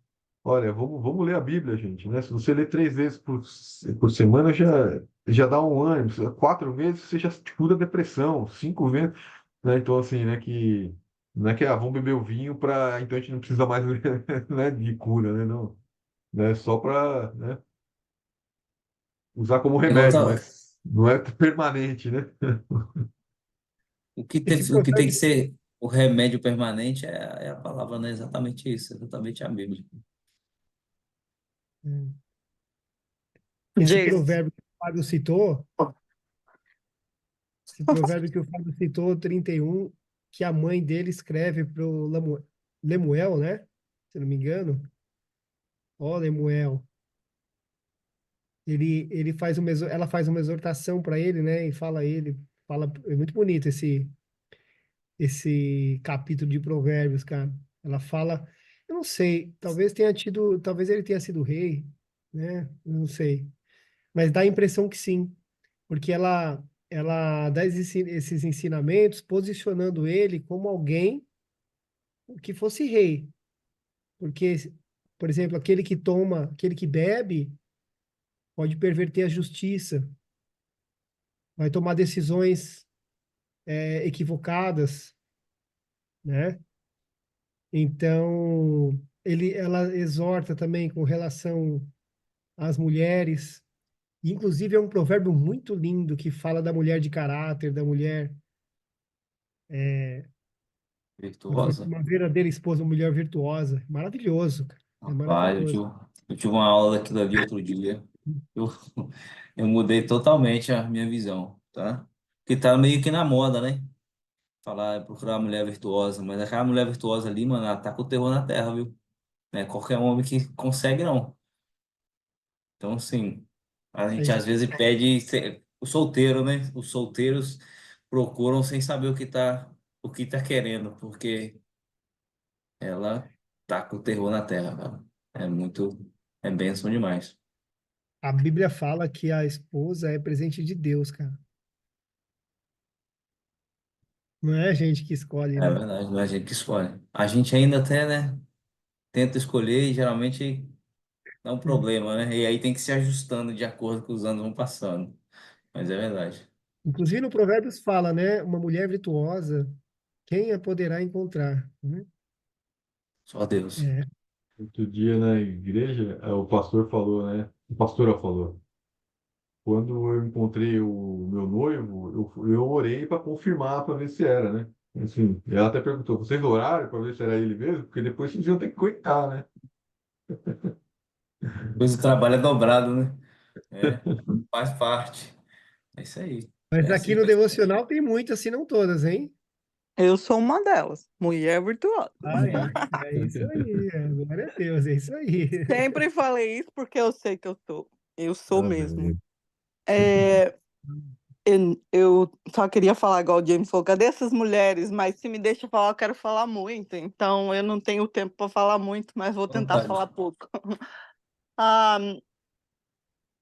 olha, vamos ler a Bíblia, gente, né? Se você ler 3 vezes por semana, já dá um ânimo. 4 vezes, você já cura a depressão. 5 vezes, né? Então, assim, né? Que não é que vamos beber o vinho para então a gente não precisa mais né, de cura, né? Não, né? Só para, né, usar como Igual remédio, mas não é permanente, né? Esse o que tem que provérbio, ser o remédio permanente é a palavra, né? Exatamente isso, exatamente a Bíblia. esse Diga. provérbio que o Fábio citou, esse provérbio que o Fábio citou, 31, que a mãe dele escreve para o Lemuel, né? Se não me engano. Ó, Lemuel. Ela faz uma exortação para ele, né? E fala a ele fala, é muito bonito esse capítulo de Provérbios, cara. Ela fala, eu não sei, talvez ele tenha sido rei, né? Eu não sei, mas dá a impressão que sim, porque ela dá esses ensinamentos posicionando ele como alguém que fosse rei, porque, por exemplo, aquele que bebe, pode perverter a justiça, vai tomar decisões equivocadas, né? Então, ela exorta também com relação às mulheres. E, inclusive, é um provérbio muito lindo que fala da mulher de caráter, da mulher, Virtuosa. uma verdadeira esposa, uma mulher virtuosa. Maravilhoso, cara. É Rapaz, maravilhoso. eu tive uma aula daquilo ali outro dia. Eu, eu mudei totalmente a minha visão, tá? Porque tá meio que na moda, né? Falar, procurar uma mulher virtuosa. Mas aquela mulher virtuosa ali, mano, ela tá com o terror na terra, viu? Não é qualquer homem que consegue, não. Então, assim, a A gente às gente, vezes pede o solteiro, né? Os solteiros procuram sem saber o que tá querendo, porque ela tá com o terror na terra, cara. É muito, é bênção demais. a Bíblia fala que a esposa é presente de Deus, cara. Não é a gente que escolhe, É né? verdade, não é a gente que escolhe. A gente ainda até, né, tenta escolher e geralmente dá um problema, né? E aí tem que se ajustando de acordo com os anos vão passando. Mas é verdade. Inclusive no Provérbios fala, né? Uma mulher virtuosa, quem a poderá encontrar, né? Só Deus. É, Outro dia na igreja, o pastor falou, né? A pastora falou. Quando eu encontrei o meu noivo, eu orei para confirmar, para ver se era, né? Assim, ela até perguntou: vocês oraram para ver se era ele mesmo? Porque depois vocês iam ter que coitar, né? Pois o trabalho é dobrado, né? É, faz parte. É isso aí. mas É aqui assim no faz devocional tem muitas, se não todas, hein? Eu sou uma delas, mulher virtuosa. Aí, é isso aí, glória a Deus, é isso aí. Sempre falei isso porque eu sei que eu sou. Eu sou mesmo. Amém. É, eu só queria falar igual o James falou, cadê essas mulheres? Mas se me deixa falar, eu quero falar muito. Então eu não tenho tempo para falar muito, mas vou tentar vontade. falar pouco. Ah,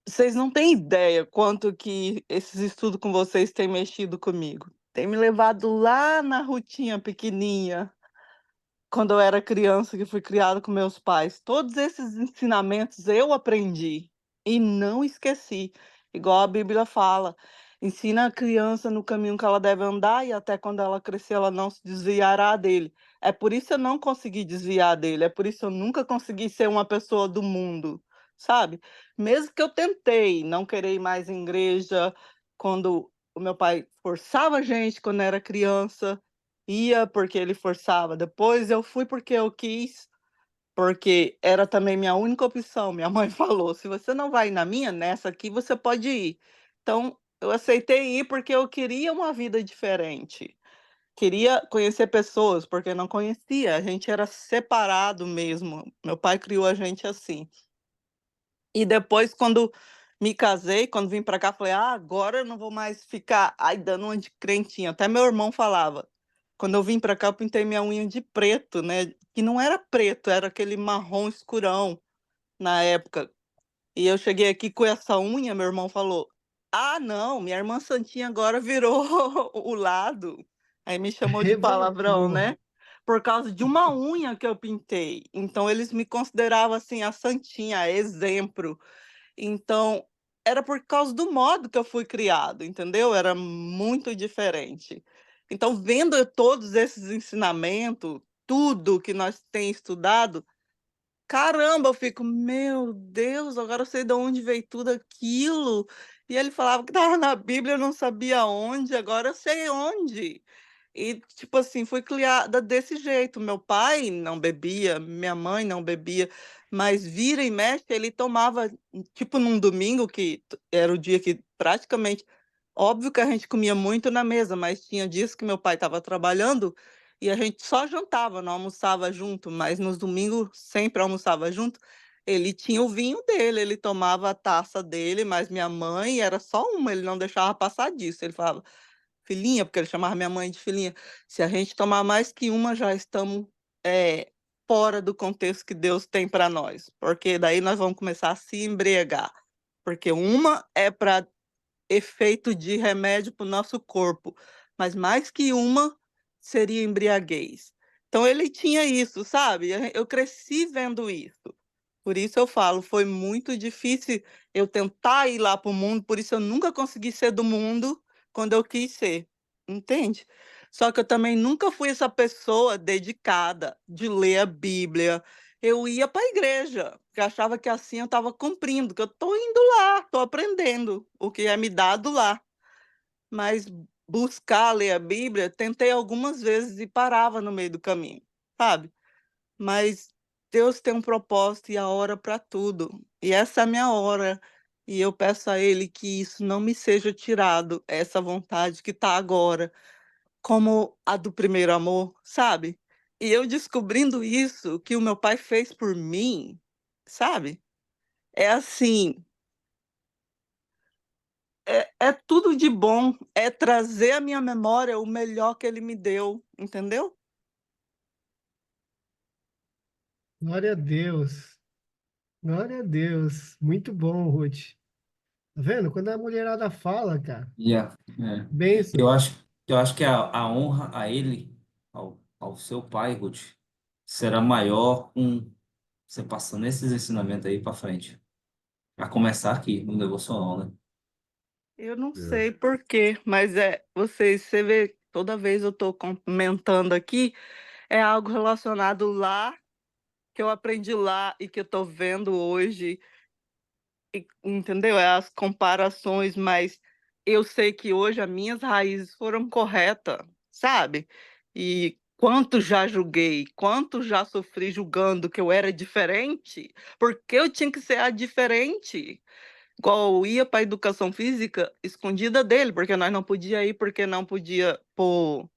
vocês não têm ideia quanto que esses estudos com vocês têm mexido comigo. Tem me levado lá na rutinha pequenininha, quando eu era criança, que fui criada com meus pais. Todos esses ensinamentos eu aprendi e não esqueci. Igual a Bíblia fala, ensina a criança no caminho que ela deve andar e até quando ela crescer ela não se desviará dele. É por isso eu não consegui desviar dele, é por isso eu nunca consegui ser uma pessoa do mundo, sabe? Mesmo que eu tentei não querer ir mais em igreja, quando o meu pai forçava a gente quando era criança, ia porque ele forçava, depois eu fui porque eu quis, porque era também minha única opção. Minha mãe falou: "Se você não vai na minha, nessa aqui você pode ir". Então, eu aceitei ir porque eu queria uma vida diferente. Queria conhecer pessoas, porque não conhecia, a gente era separado mesmo. Meu pai criou a gente assim. E depois, quando me casei, quando vim para cá, falei: "Ah, agora eu não vou mais ficar, ai, dando uma de crentinha". Até meu irmão falava. Quando eu vim para cá, eu pintei minha unha de preto, né, que não era preto, era aquele marrom escurão na época. E eu cheguei aqui com essa unha, meu irmão falou: "Ah, não, minha irmã Santinha agora virou o lado". Aí me chamou de palavrão, Revoltou. né, por causa de uma unha que eu pintei. Então eles me consideravam, assim, a santinha, a exemplo. Então, era por causa do modo que eu fui criado, entendeu? Era muito diferente. Então, vendo todos esses ensinamentos, tudo que nós tem estudado, caramba, eu fico: "Meu Deus, agora eu sei de onde veio tudo aquilo". E ele falava que estava na Bíblia, eu não sabia onde, agora eu sei onde. E, tipo assim, fui criada desse jeito. Meu pai não bebia, minha mãe não bebia, mas vira e mexe ele tomava, tipo num domingo que era o dia que praticamente óbvio que a gente comia muito na mesa, mas tinha dias que meu pai estava trabalhando e a gente só jantava, não almoçava junto, mas nos domingos sempre almoçava junto. Ele tinha o vinho dele, ele tomava a taça dele, mas minha mãe era só uma, ele não deixava passar disso. Ele falava: filhinha, porque ele chamava minha mãe de filhinha, se a gente tomar mais que uma, já estamos é, fora do contexto que Deus tem para nós, porque daí nós vamos começar a se embriagar, porque uma é para efeito de remédio para o nosso corpo, mas mais que uma seria embriaguez. Então ele tinha isso, sabe? Eu cresci vendo isso. Por isso eu falo, foi muito difícil eu tentar ir lá para o mundo, por isso eu nunca consegui ser do mundo quando eu quis ser, entende? Só que eu também nunca fui essa pessoa dedicada de ler a Bíblia. Eu ia para a igreja, porque achava que assim eu estava cumprindo, que eu estou indo lá, estou aprendendo o que é me dado lá. Mas buscar ler a Bíblia, tentei algumas vezes e parava no meio do caminho, sabe? Mas Deus tem um propósito e a hora para tudo. E essa é a minha hora. E eu peço a Ele que isso não me seja tirado, essa vontade que está agora, como a do primeiro amor, sabe? E eu descobrindo isso, que o meu pai fez por mim, sabe? É assim, é tudo de bom, é trazer à minha memória o melhor que ele me deu, entendeu? Glória a Deus. Glória a Deus. Muito bom, Ruth. Tá vendo? Quando a mulherada fala, cara, Yeah, é. Eu bênção. acho, eu acho que a honra a ele, ao seu pai, Ruth, será maior com você passando esses ensinamentos aí para frente. A começar aqui no devocional, né? Eu não É. sei por quê, mas você vê, toda vez eu estou comentando aqui, é algo relacionado lá, que eu aprendi lá e que eu estou vendo hoje, entendeu? É as comparações, mas eu sei que hoje as minhas raízes foram corretas, sabe? E quanto já julguei, quanto já sofri julgando que eu era diferente, porque eu tinha que ser a diferente. Igual eu ia para a educação física escondida dele, porque nós não podia ir, porque não podia pôr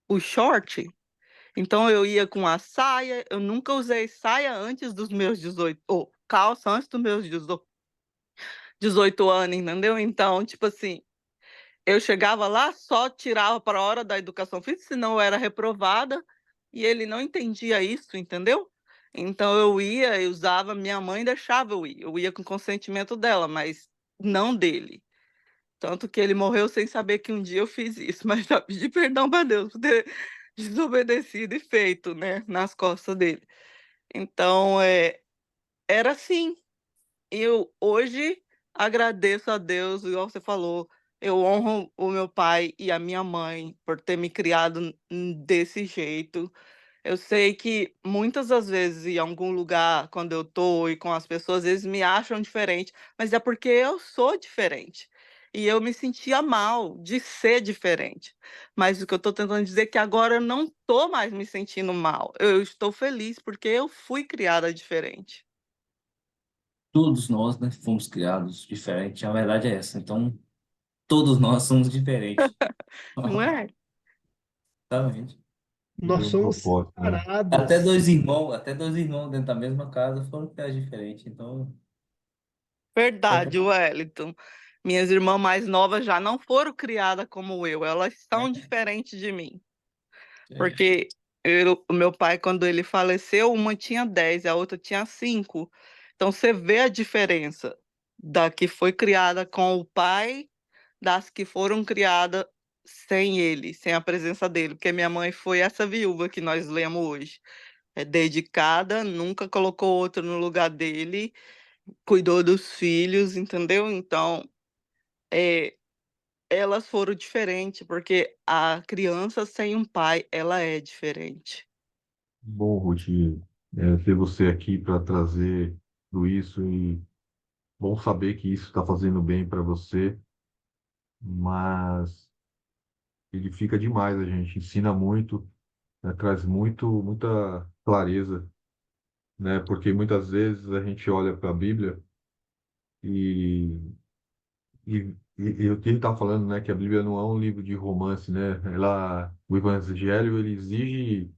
o short. Então eu ia com a saia, eu nunca usei saia antes dos meus 18, ou calça antes dos meus 18 anos, entendeu? Então, tipo assim, eu chegava lá, só tirava para a hora da educação física, senão eu era reprovada, e ele não entendia isso, entendeu? Então eu ia, eu usava, minha mãe deixava eu ia com consentimento dela, mas não dele. Tanto que ele morreu sem saber que um dia eu fiz isso, mas já pedi perdão para Deus por ter desobedecido e feito, né, nas costas dele. Então, era assim. Eu hoje agradeço a Deus, igual você falou, eu honro o meu pai e a minha mãe por ter me criado desse jeito. Eu sei que muitas das vezes em algum lugar, quando eu tô e com as pessoas, eles me acham diferente, mas é porque eu sou diferente. E eu me sentia mal de ser diferente. Mas o que eu estou tentando dizer é que agora eu não estou mais me sentindo mal. Eu estou feliz porque eu fui criada diferente. Todos nós, né, fomos criados diferentes. A verdade é essa. Então, todos nós somos diferentes. Não é? Exatamente. Nós Tem um somos propósito, né? separados. Até dois irmãos dentro da mesma casa foram criados diferentes. Então, é Verdade, bom. Wellington. Minhas irmãs mais novas já não foram criadas como eu, elas são É, diferentes de mim. é. Porque o meu pai, quando ele faleceu, uma tinha 10, a outra tinha 5. Então você vê a diferença da que foi criada com o pai, das que foram criadas sem ele, sem a presença dele. Porque minha mãe foi essa viúva que nós lemos hoje. É dedicada, nunca colocou outro no lugar dele, cuidou dos filhos, entendeu? Então, é, elas foram diferentes, porque a criança sem um pai, ela é diferente. Bom, Ruth, ter você aqui para trazer tudo isso e bom saber que isso está fazendo bem para você, mas ele fica demais, a gente ensina muito, né, traz muita clareza, né? Porque muitas vezes a gente olha para a Bíblia e, e o que ele está falando, né? Que a Bíblia não é um livro de romance, né? O Evangelho ele exige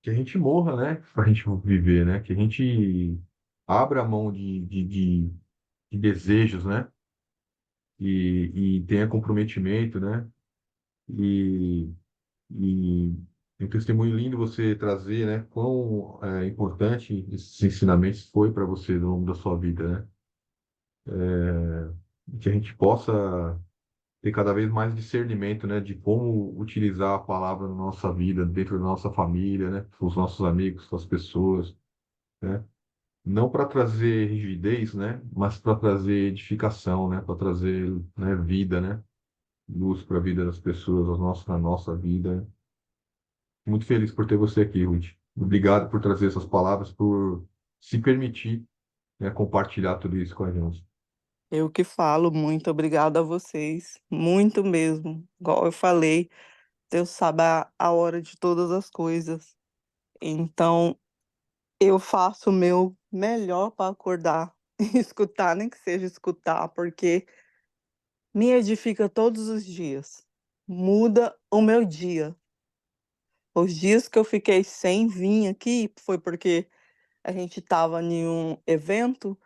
que a gente morra, né? Para a gente viver, né? Que a gente abra a mão de desejos, né? e tenha comprometimento, né? E, e é um testemunho lindo você trazer, né? Quão importante esses ensinamentos foi para você ao longo da sua vida, né? Que a gente possa ter cada vez mais discernimento, né? De como utilizar a palavra na nossa vida, dentro da nossa família, né? Com os nossos amigos, com as pessoas, né? Não para trazer rigidez, né? Mas para trazer edificação, né? Para trazer, né, vida, né? Luz para a vida das pessoas, na nossa vida. Muito feliz por ter você aqui, Ruth. Obrigado por trazer essas palavras, por se permitir, né, compartilhar tudo isso com a gente. Eu que falo, muito obrigada a vocês, muito mesmo. Igual eu falei, Deus sabe a hora de todas as coisas. Então, eu faço o meu melhor para acordar e escutar, nem que seja escutar, porque me edifica todos os dias. Muda o meu dia. Os dias que eu fiquei sem vir aqui foi porque a gente estava em um evento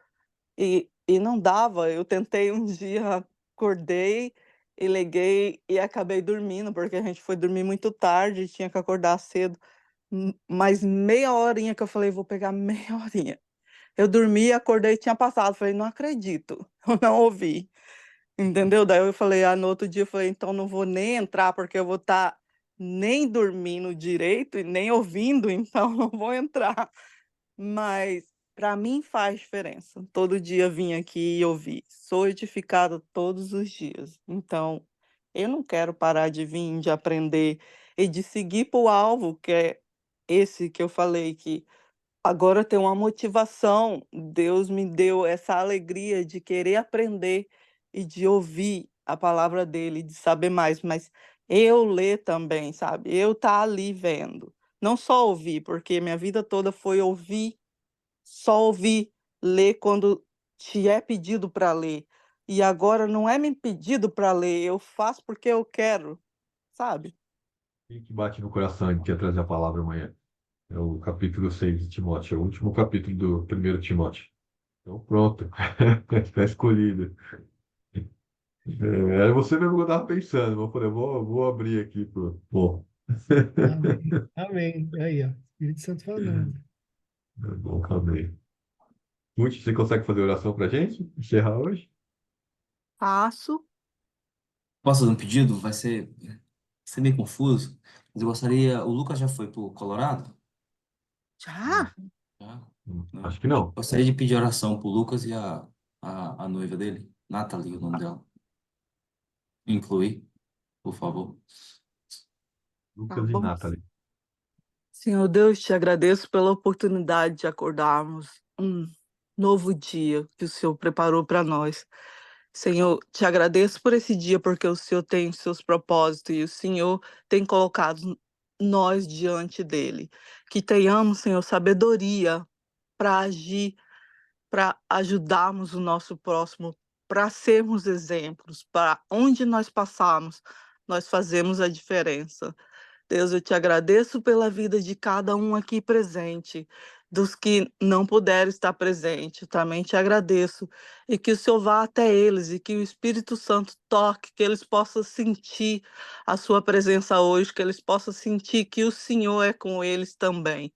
e não dava. Eu tentei um dia, acordei e liguei e acabei dormindo, porque a gente foi dormir muito tarde, tinha que acordar cedo. Mas meia horinha que eu falei: "Vou pegar meia horinha". Eu dormi, acordei e tinha passado. Falei: "Não acredito, eu não ouvi". Entendeu? Daí eu falei, no outro dia eu falei: "Então não vou nem entrar, porque eu vou estar nem dormindo direito e nem ouvindo, então não vou entrar". Mas para mim faz diferença. Todo dia vim aqui e ouvir. Sou edificada todos os dias. Então, eu não quero parar de vir, de aprender e de seguir para o alvo, que é esse que eu falei, que agora tem uma motivação. Deus me deu essa alegria de querer aprender e de ouvir a palavra dele, de saber mais, mas eu ler também, sabe? Eu tá ali vendo. Não só ouvir, porque minha vida toda foi ouvir, só ouvir, ler quando te é pedido para ler. E agora não é me pedido para ler, eu faço porque eu quero, sabe? E que bate no coração de quer trazer a palavra amanhã. É o capítulo 6 de Timóteo, é o último capítulo do primeiro Timóteo. Então, pronto. Está escolhido. Era você mesmo que eu estava pensando. Eu falei, vou abrir aqui pro. Bom. Amém. Amém. Aí, ó. Espírito Santo falando. Bom, calma. Ruth, você consegue fazer oração pra gente? Encerrar hoje? Faço. Posso fazer um pedido? Vai ser meio confuso, mas eu gostaria. O Lucas já foi pro Colorado? Hum, Já? Já? Acho Não. que não. Gostaria de pedir oração pro Lucas e a noiva dele, Nathalie, o nome dela. Incluir, por favor. Tá Lucas e bom. Nathalie. Senhor Deus, te agradeço pela oportunidade de acordarmos um novo dia que o Senhor preparou para nós. Senhor, te agradeço por esse dia, porque o Senhor tem os seus propósitos e o Senhor tem colocado nós diante dele. Que tenhamos, Senhor, sabedoria para agir, para ajudarmos o nosso próximo, para sermos exemplos, para onde nós passarmos, nós fazemos a diferença. Deus, eu te agradeço pela vida de cada um aqui presente, dos que não puderam estar presente, também te agradeço, e que o Senhor vá até eles, e que o Espírito Santo toque, que eles possam sentir a sua presença hoje, que eles possam sentir que o Senhor é com eles também.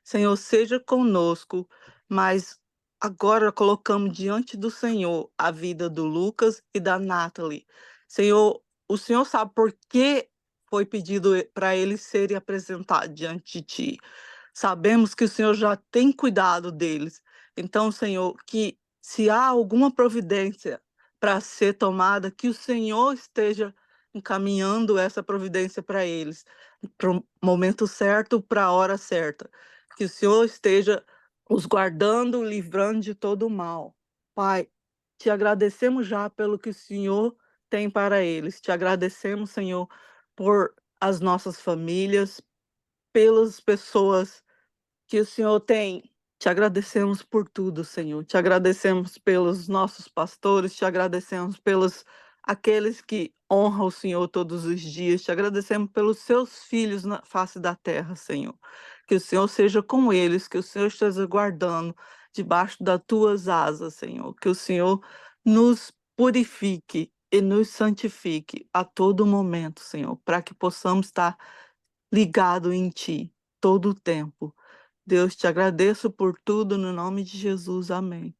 Senhor, seja conosco, mas agora colocamos diante do Senhor a vida do Lucas e da Natalie. Senhor, o Senhor sabe por que foi pedido para eles serem apresentados diante de Ti. Sabemos que o Senhor já tem cuidado deles. Então, Senhor, que se há alguma providência para ser tomada, que o Senhor esteja encaminhando essa providência para eles, para o momento certo, para a hora certa. Que o Senhor esteja os guardando, livrando de todo o mal. Pai, te agradecemos já pelo que o Senhor tem para eles. Te agradecemos, Senhor, por as nossas famílias, pelas pessoas que o Senhor tem. Te agradecemos por tudo, Senhor. Te agradecemos pelos nossos pastores, te agradecemos pelos aqueles que honram o Senhor todos os dias. Te agradecemos pelos seus filhos na face da terra, Senhor. Que o Senhor seja com eles, que o Senhor esteja guardando debaixo das tuas asas, Senhor. Que o Senhor nos purifique e nos santifique a todo momento, Senhor, para que possamos estar ligados em Ti todo o tempo. Deus, te agradeço por tudo, no nome de Jesus. Amém.